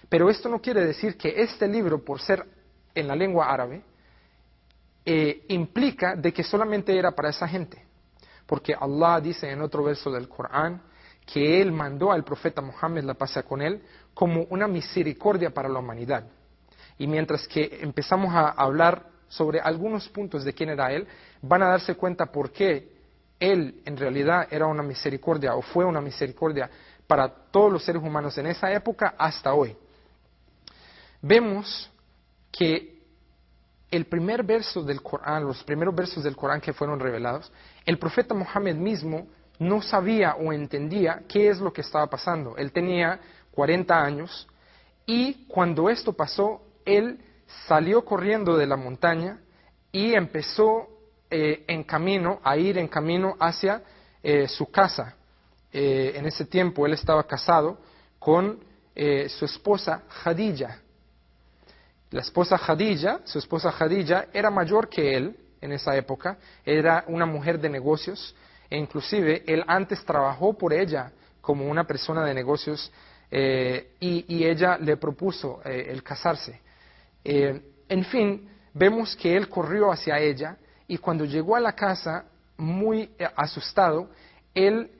S3: Pero esto no quiere decir que este libro, por ser en la lengua árabe, implica de que solamente era para esa gente. porque Allah dice en otro verso del Corán que Él mandó al profeta Muhammad, la paz sea con él, como una misericordia para la humanidad. Y mientras que empezamos a hablar sobre algunos puntos de quién era Él, van a darse cuenta por qué Él en realidad era una misericordia o fue una misericordia para todos los seres humanos en esa época hasta hoy. Vemos que el primer verso del Corán, los primeros versos del Corán que fueron revelados, el profeta Muhammad mismo no sabía o entendía qué es lo que estaba pasando. Él tenía 40 años y cuando esto pasó, él salió corriendo de la montaña y empezó a ir en camino hacia su casa. En ese tiempo él estaba casado con su esposa Khadija. La esposa Khadija, su esposa Khadija, era mayor que él en esa época, era una mujer de negocios, e inclusive él antes trabajó por ella como una persona de negocios y ella le propuso el casarse. En fin, vemos que él corrió hacia ella y cuando llegó a la casa, muy asustado, él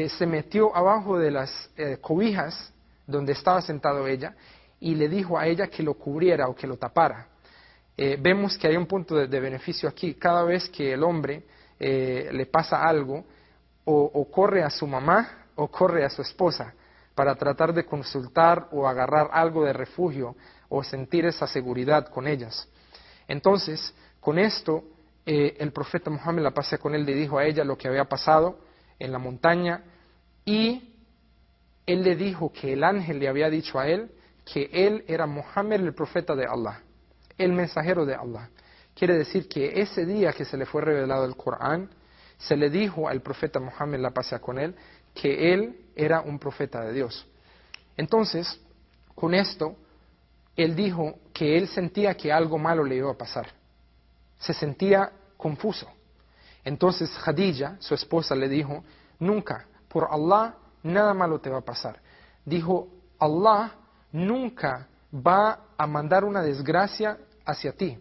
S3: se metió abajo de las cobijas donde estaba sentado ella y le dijo a ella que lo cubriera o que lo tapara. Vemos que hay un punto de beneficio aquí. Cada vez que el hombre le pasa algo, o corre a su mamá o corre a su esposa para tratar de consultar o agarrar algo de refugio o sentir esa seguridad con ellas. Entonces, con esto, el profeta Muhammad, la paz sea con él, le dijo a ella lo que había pasado en la montaña y él le dijo que el ángel le había dicho a él que él era Muhammad, el profeta de Allah, el mensajero de Allah. Quiere decir que ese día que se le fue revelado el Corán, se le dijo al profeta Muhammad, la paz sea con él, que él era un profeta de Dios. Entonces, con esto, él dijo que él sentía que algo malo le iba a pasar. Se sentía confuso. Entonces Khadija, su esposa, le dijo, nunca, por Allah, nada malo te va a pasar. Dijo, Allah nunca va a mandar una desgracia hacia ti,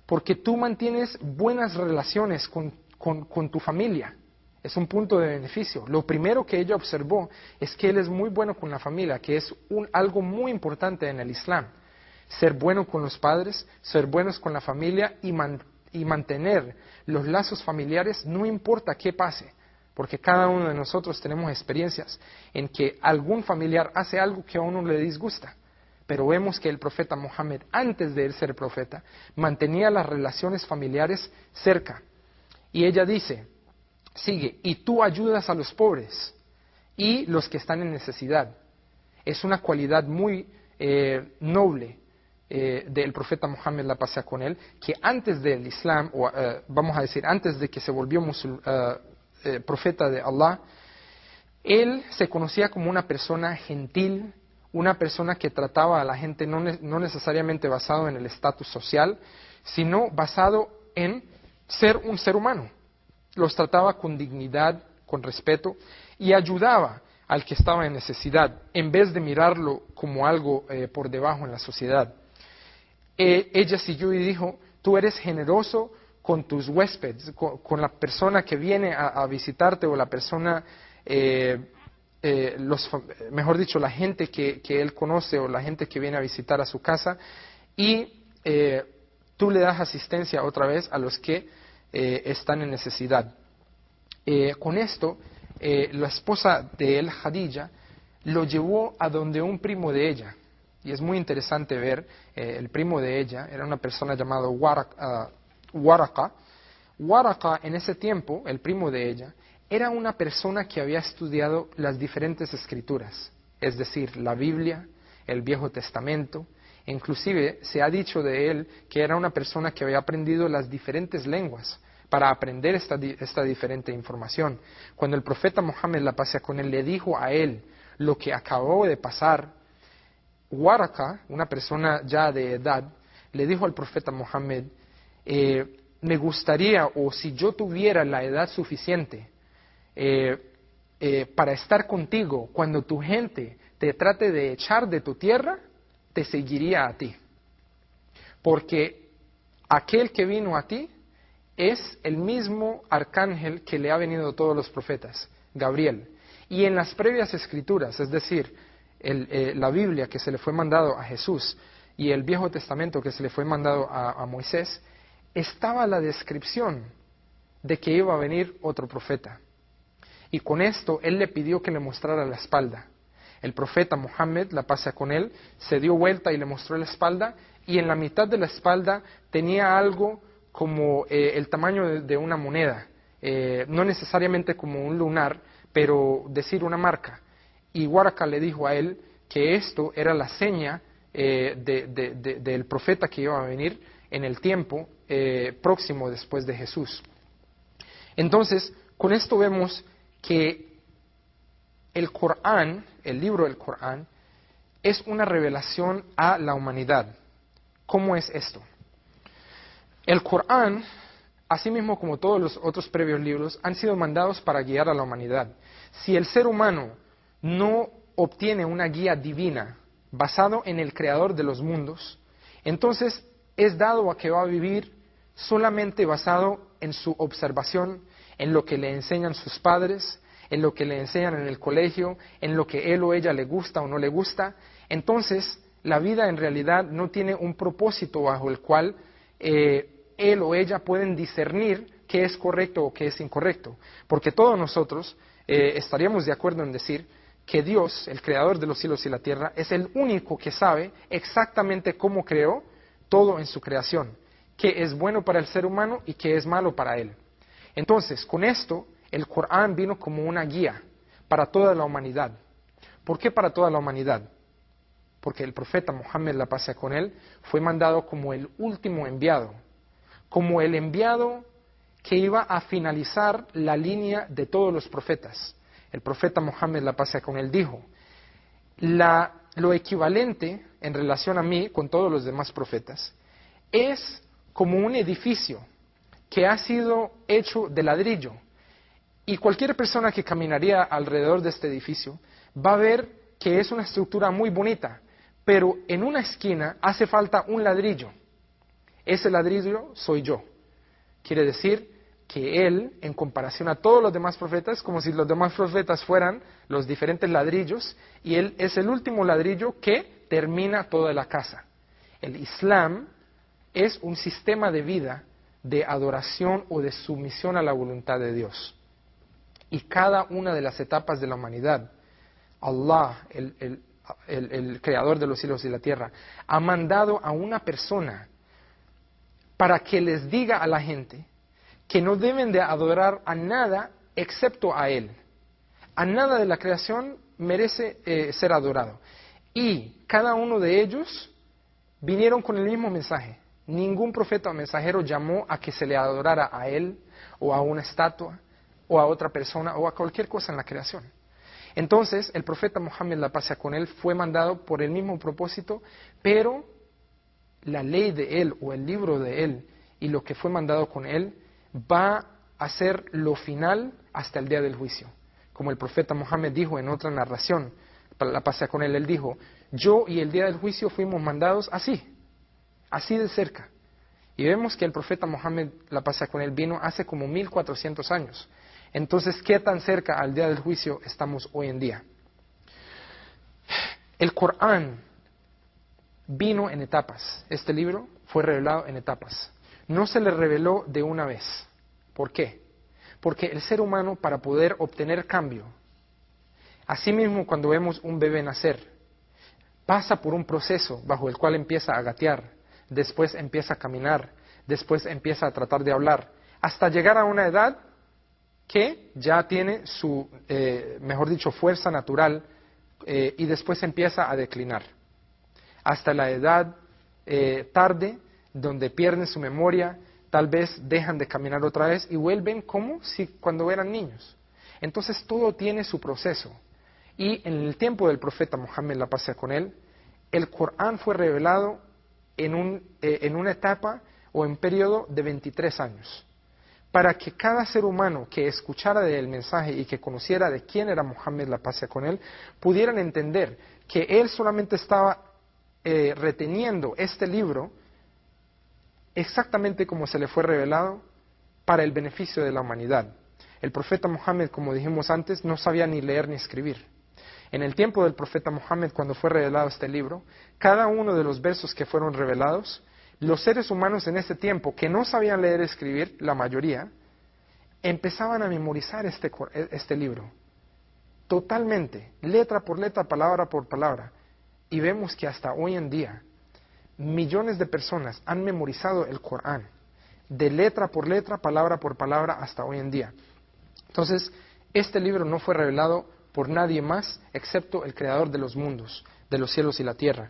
S3: porque tú mantienes buenas relaciones con tu familia. Es un punto de beneficio. Lo primero que ella observó es que él es muy bueno con la familia, que es algo muy importante en el Islam. Ser bueno con los padres, ser buenos con la familia y mantener los lazos familiares, no importa qué pase, porque cada uno de nosotros tenemos experiencias en que algún familiar hace algo que a uno le disgusta. Pero vemos que el profeta Muhammad, antes de él ser profeta, mantenía las relaciones familiares cerca. Y ella dice, sigue, y tú ayudas a los pobres y los que están en necesidad. Es una cualidad muy noble del profeta Muhammad, la paz sea con él, que antes del Islam, o vamos a decir, antes de que se volvió profeta de Allah, él se conocía como una persona gentil, una persona que trataba a la gente no necesariamente basado en el estatus social, sino basado en ser un ser humano. Los trataba con dignidad, con respeto, y ayudaba al que estaba en necesidad, en vez de mirarlo como algo por debajo en la sociedad. Ella siguió y dijo, tú eres generoso con tus huéspedes, con la persona que viene a visitarte o la persona, mejor dicho, la gente que él conoce o la gente que viene a visitar a su casa, y tú le das asistencia otra vez a los que están en necesidad. Con esto, la esposa de él, Khadija, lo llevó a donde un primo de ella. Y es muy interesante ver, el primo de ella era una persona llamada Waraka. Waraka, en ese tiempo, el primo de ella, era una persona que había estudiado las diferentes escrituras, es decir, la Biblia, el Viejo Testamento. Inclusive se ha dicho de él que era una persona que había aprendido las diferentes lenguas para aprender esta diferente información. Cuando el profeta Muhammad, la paz sea con él, le dijo a él lo que acabó de pasar, Waraka, una persona ya de edad, le dijo al profeta Muhammad, me gustaría, o si yo tuviera la edad suficiente para estar contigo, cuando tu gente te trate de echar de tu tierra, te seguiría a ti. Porque aquel que vino a ti es el mismo arcángel que le ha venido a todos los profetas, Gabriel. Y en las previas escrituras, es decir, la Biblia que se le fue mandado a Jesús y el Viejo Testamento que se le fue mandado a Moisés, estaba la descripción de que iba a venir otro profeta. Y con esto él le pidió que le mostrara la espalda. El profeta Muhammad, la paz sea con él, se dio vuelta y le mostró la espalda, y en la mitad de la espalda tenía algo como el tamaño de una moneda, no necesariamente como un lunar, pero decir una marca. Y Waraka le dijo a él que esto era la seña del profeta que iba a venir en el tiempo próximo después de Jesús. Entonces, con esto vemos que el Corán, el libro del Corán, es una revelación a la humanidad. ¿Cómo es esto? El Corán, así mismo como todos los otros previos libros, han sido mandados para guiar a la humanidad. Si el ser humano no obtiene una guía divina basado en el Creador de los mundos, entonces es dado a que va a vivir solamente basado en su observación, en lo que le enseñan sus padres, en lo que le enseñan en el colegio, en lo que él o ella le gusta o no le gusta. Entonces, la vida en realidad no tiene un propósito bajo el cual él o ella pueden discernir qué es correcto o qué es incorrecto. Porque todos nosotros estaríamos de acuerdo en decir que Dios, el creador de los cielos y la tierra, es el único que sabe exactamente cómo creó todo en su creación, qué es bueno para el ser humano y qué es malo para él. Entonces, con esto, el Corán vino como una guía para toda la humanidad. ¿Por qué para toda la humanidad? Porque el profeta Muhammad, la paz sea con él, fue mandado como el último enviado, como el enviado que iba a finalizar la línea de todos los profetas. El profeta Muhammad, la paz sea con él, dijo, lo equivalente en relación a mí con todos los demás profetas es como un edificio que ha sido hecho de ladrillo. Y cualquier persona que caminaría alrededor de este edificio va a ver que es una estructura muy bonita, pero en una esquina hace falta un ladrillo. Ese ladrillo soy yo. Quiere decir que él, en comparación a todos los demás profetas, como si los demás profetas fueran los diferentes ladrillos, y él es el último ladrillo que termina toda la casa. El Islam es un sistema de vida de adoración o de sumisión a la voluntad de Dios. Y cada una de las etapas de la humanidad, Allah, el creador de los cielos y la tierra, ha mandado a una persona para que les diga a la gente que no deben de adorar a nada excepto a Él. A nada de la creación merece ser adorado. Y cada uno de ellos vinieron con el mismo mensaje. Ningún profeta o mensajero llamó a que se le adorara a Él, o a una estatua, o a otra persona, o a cualquier cosa en la creación. Entonces, el profeta Muhammad, la paz sea con él, fue mandado por el mismo propósito, pero la ley de él, o el libro de él, y lo que fue mandado con él, va a ser lo final hasta el día del juicio. Como el profeta Muhammad dijo en otra narración, la paz sea con él, él dijo, yo y el día del juicio fuimos mandados así de cerca. Y vemos que el profeta Muhammad, la paz sea con él, vino hace como 1400 años. Entonces, ¿qué tan cerca al día del juicio estamos hoy en día? El Corán vino en etapas. Este libro fue revelado en etapas. No se le reveló de una vez. ¿Por qué? Porque el ser humano, para poder obtener cambio, asimismo cuando vemos un bebé nacer, pasa por un proceso bajo el cual empieza a gatear, después empieza a caminar, después empieza a tratar de hablar, hasta llegar a una edad que ya tiene su, mejor dicho, fuerza natural, y después empieza a declinar. Hasta la edad tarde, donde pierden su memoria, tal vez dejan de caminar otra vez y vuelven como si cuando eran niños. Entonces todo tiene su proceso. Y en el tiempo del profeta Muhammad, la paz sea con él, el Corán fue revelado en una etapa o en periodo de 23 años. Para que cada ser humano que escuchara del mensaje y que conociera de quién era Muhammad, la paz sea con él, pudieran entender que él solamente estaba reteniendo este libro exactamente como se le fue revelado para el beneficio de la humanidad. El profeta Muhammad, como dijimos antes, no sabía ni leer ni escribir. En el tiempo del profeta Muhammad, cuando fue revelado este libro, cada uno de los versos que fueron revelados, los seres humanos en ese tiempo, que no sabían leer y escribir, la mayoría, empezaban a memorizar este libro. Totalmente, letra por letra, palabra por palabra. Y vemos que hasta hoy en día, millones de personas han memorizado el Corán, de letra por letra, palabra por palabra, hasta hoy en día. Entonces, este libro no fue revelado por nadie más, excepto el Creador de los mundos, de los cielos y la tierra.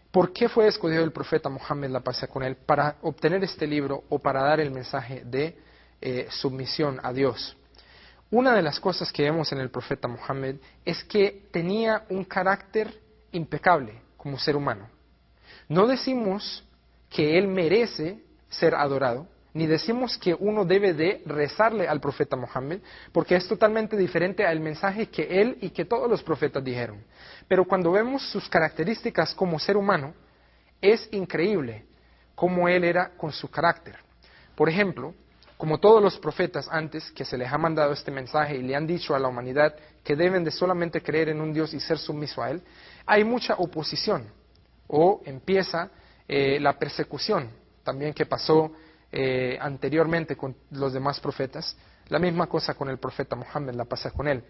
S3: ¿Por qué fue escogido el profeta Muhammad, la paz sea con él, para obtener este libro o para dar el mensaje de sumisión a Dios? Una de las cosas que vemos en el profeta Muhammad es que tenía un carácter impecable como ser humano. No decimos que él merece ser adorado, ni decimos que uno debe de rezarle al profeta Muhammad, porque es totalmente diferente al mensaje que él y que todos los profetas dijeron. Pero cuando vemos sus características como ser humano, es increíble cómo él era con su carácter. Por ejemplo, como todos los profetas antes que se les ha mandado este mensaje y le han dicho a la humanidad que deben de solamente creer en un Dios y ser sumiso a Él, hay mucha oposición, o empieza la persecución, también que pasó anteriormente con los demás profetas. La misma cosa con el profeta Muhammad, la pasa con él.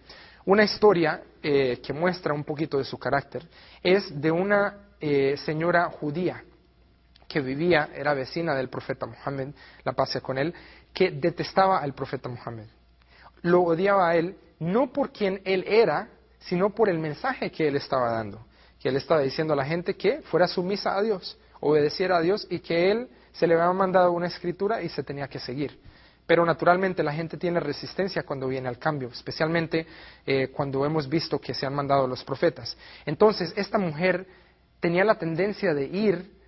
S3: Una historia que muestra un poquito de su carácter es de una señora judía que vivía, era vecina del profeta Muhammad, la paz sea con él, que detestaba al profeta Muhammad. Lo odiaba a él, no por quien él era, sino por el mensaje que él estaba dando. Que él estaba diciendo a la gente que fuera sumisa a Dios, obedeciera a Dios y que él se le había mandado una escritura y se tenía que seguir. Pero naturalmente la gente tiene resistencia cuando viene al cambio, especialmente cuando hemos visto que se han mandado los profetas. Entonces, esta mujer tenía la tendencia de ir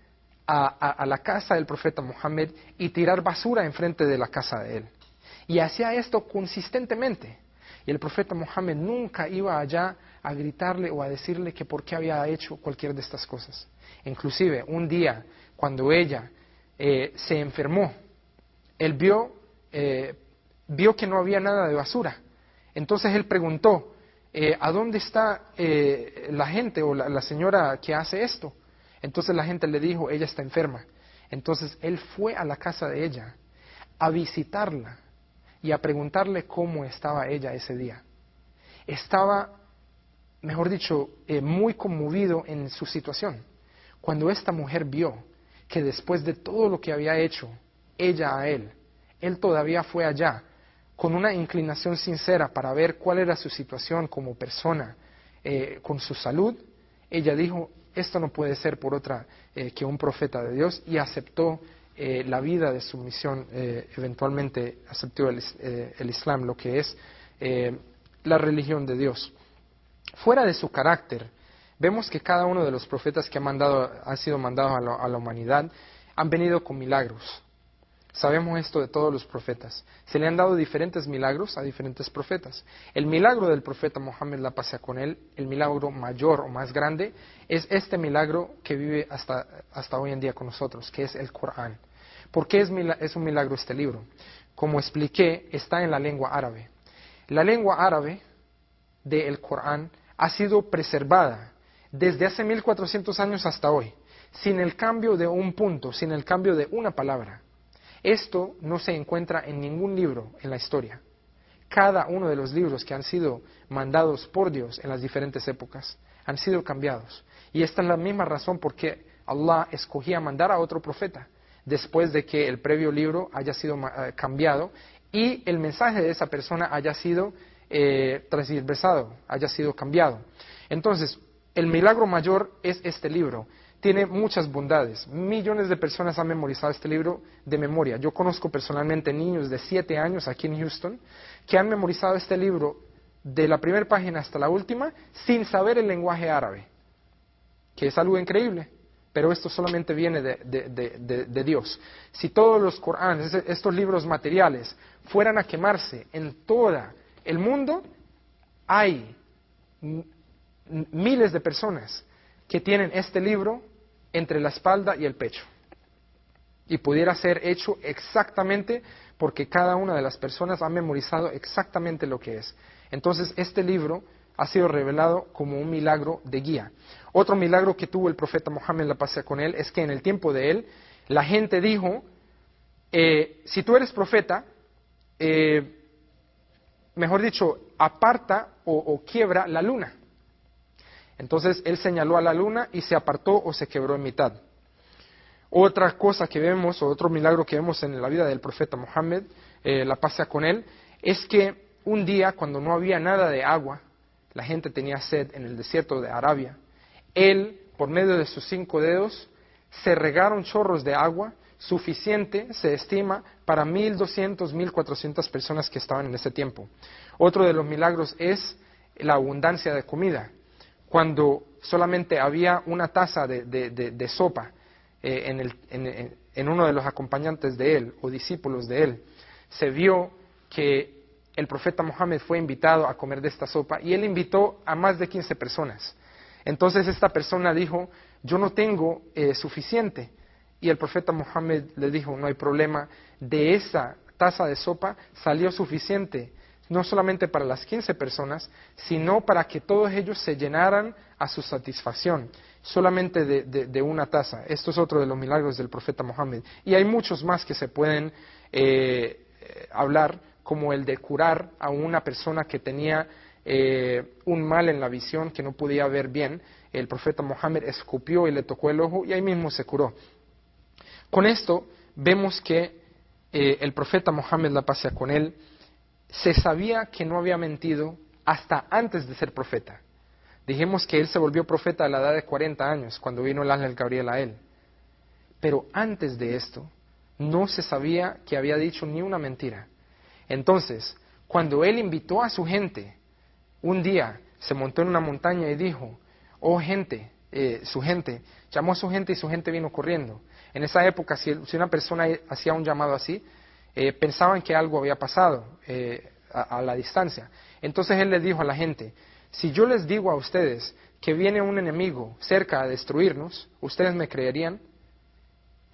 S3: a la casa del profeta Muhammad y tirar basura enfrente de la casa de él. Y hacía esto consistentemente. Y el profeta Muhammad nunca iba allá a gritarle o a decirle que por qué había hecho cualquier de estas cosas. Inclusive, un día, cuando ella se enfermó, él vio que no había nada de basura. Entonces él preguntó, ¿a dónde está la gente o la señora que hace esto? Entonces la gente le dijo, ella está enferma. Entonces él fue a la casa de ella a visitarla y a preguntarle cómo estaba ella ese día. Estaba, mejor dicho, muy conmovido en su situación. Cuando esta mujer vio que después de todo lo que había hecho ella a él todavía fue allá con una inclinación sincera para ver cuál era su situación como persona, con su salud, ella dijo, esto no puede ser por otra que un profeta de Dios, y aceptó la vida de sumisión, eventualmente aceptó el Islam, lo que es la religión de Dios. Fuera de su carácter, vemos que cada uno de los profetas que ha sido mandado a la humanidad han venido con milagros. Sabemos esto de todos los profetas. Se le han dado diferentes milagros a diferentes profetas. El milagro del profeta Muhammad, la paz sea con él, el milagro mayor o más grande, es este milagro que vive hasta hoy en día con nosotros, que es el Corán. ¿Por qué es un milagro este libro? Como expliqué, está en la lengua árabe. La lengua árabe del Corán ha sido preservada desde hace 1400 años hasta hoy, sin el cambio de un punto, sin el cambio de una palabra. Esto no se encuentra en ningún libro en la historia. Cada uno de los libros que han sido mandados por Dios en las diferentes épocas han sido cambiados. Y esta es la misma razón por qué Allah escogía mandar a otro profeta, después de que el previo libro haya sido cambiado y el mensaje de esa persona haya sido transversado, haya sido cambiado. Entonces, el milagro mayor es este libro. Tiene muchas bondades. Millones de personas han memorizado este libro de memoria. Yo conozco personalmente niños de 7 años aquí en Houston que han memorizado este libro de la primera página hasta la última sin saber el lenguaje árabe, que es algo increíble. Pero esto solamente viene de Dios. Si todos los Coranes, estos libros materiales, fueran a quemarse en todo el mundo, hay miles de personas que tienen este libro entre la espalda y el pecho. Y pudiera ser hecho exactamente porque cada una de las personas ha memorizado exactamente lo que es. Entonces, este libro ha sido revelado como un milagro de guía. Otro milagro que tuvo el profeta Muhammad, la paz sea con él, es que en el tiempo de él, la gente dijo, si tú eres profeta, mejor dicho, aparta o quiebra la luna. Entonces él señaló a la luna y se apartó o se quebró en mitad. Otra cosa que vemos, o otro milagro que vemos en la vida del profeta Muhammad, la paz sea con él, es que un día cuando no había nada de agua, la gente tenía sed en el desierto de Arabia, él, por medio de sus 5 dedos, se regaron chorros de agua suficiente, se estima, para 1.200, 1.400 personas que estaban en ese tiempo. Otro de los milagros es la abundancia de comida. Cuando solamente había una taza de sopa en uno de los acompañantes de él o discípulos de él, se vio que el profeta Muhammad fue invitado a comer de esta sopa y él invitó a más de 15 personas. Entonces esta persona dijo, yo no tengo suficiente. Y el profeta Muhammad le dijo, no hay problema, de esa taza de sopa salió suficiente, no solamente para las 15 personas, sino para que todos ellos se llenaran a su satisfacción, solamente de una taza. Esto es otro de los milagros del profeta Muhammad. Y hay muchos más que se pueden hablar, como el de curar a una persona que tenía un mal en la visión, que no podía ver bien. El profeta Muhammad escupió y le tocó el ojo y ahí mismo se curó. Con esto vemos que el profeta Muhammad, la paz sea con él, se sabía que no había mentido hasta antes de ser profeta. Dijimos que él se volvió profeta a la edad de 40 años, cuando vino el ángel Gabriel a él. Pero antes de esto, no se sabía que había dicho ni una mentira. Entonces, cuando él invitó a su gente, un día se montó en una montaña y dijo, oh gente, su gente, llamó a su gente y su gente vino corriendo. En esa época, si una persona hacía un llamado así, pensaban que algo había pasado a la distancia. Entonces él les dijo a la gente, si yo les digo a ustedes que viene un enemigo cerca a destruirnos, ¿ustedes me creerían?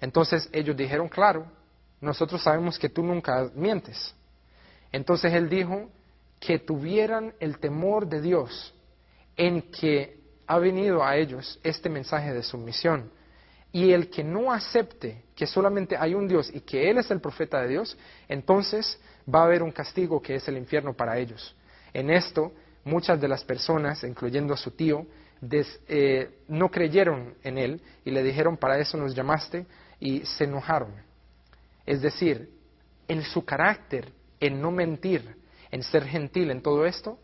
S3: Entonces ellos dijeron, claro, nosotros sabemos que tú nunca mientes. Entonces él dijo que tuvieran el temor de Dios en que ha venido a ellos este mensaje de sumisión. Y el que no acepte que solamente hay un Dios y que Él es el profeta de Dios, entonces va a haber un castigo que es el infierno para ellos. En esto, muchas de las personas, incluyendo a su tío, no creyeron en Él y le dijeron, para eso nos llamaste, y se enojaron. Es decir, en su carácter, en no mentir, en ser gentil, en todo esto,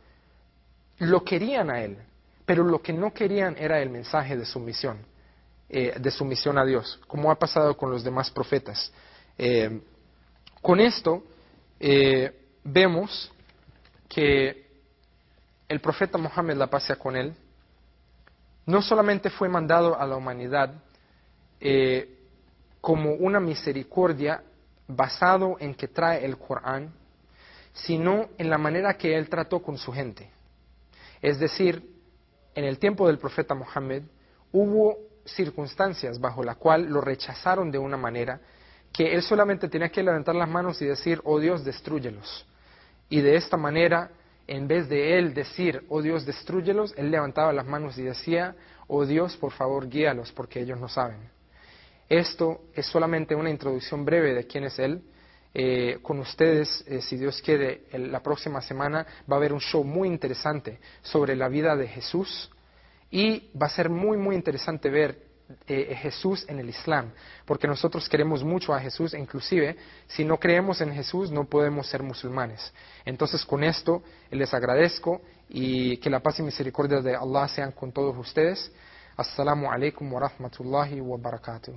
S3: lo querían a Él, pero lo que no querían era el mensaje de sumisión. De sumisión a Dios, como ha pasado con los demás profetas. Con esto vemos que el profeta Muhammad, la paz sea con él, no solamente fue mandado a la humanidad como una misericordia basado en que trae el Corán, sino en la manera que él trató con su gente. Es decir, en el tiempo del profeta Muhammad hubo circunstancias bajo la cual lo rechazaron de una manera que él solamente tenía que levantar las manos y decir, oh Dios, destrúyelos. Y de esta manera, en vez de él decir, oh Dios, destrúyelos, él levantaba las manos y decía, oh Dios, por favor, guíalos, porque ellos no saben. Esto es solamente una introducción breve de quién es él. Con ustedes, si Dios quiere, la próxima semana va a haber un show muy interesante sobre la vida de Jesús. Y va a ser muy, muy interesante ver Jesús en el Islam, porque nosotros queremos mucho a Jesús, inclusive si no creemos en Jesús no podemos ser musulmanes. Entonces con esto les agradezco y que la paz y misericordia de Allah sean con todos ustedes. Assalamu alaikum wa rahmatullahi wa barakatuh.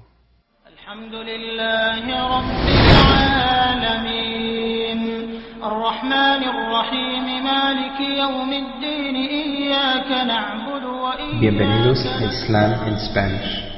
S1: Alhamdulillahi Rabbil alamin Ar-Rahmanir Rahim Maliki Yawmiddin Iyyaka na'budu wa iyyaka
S2: Bienvenidos a Islam en Spanish.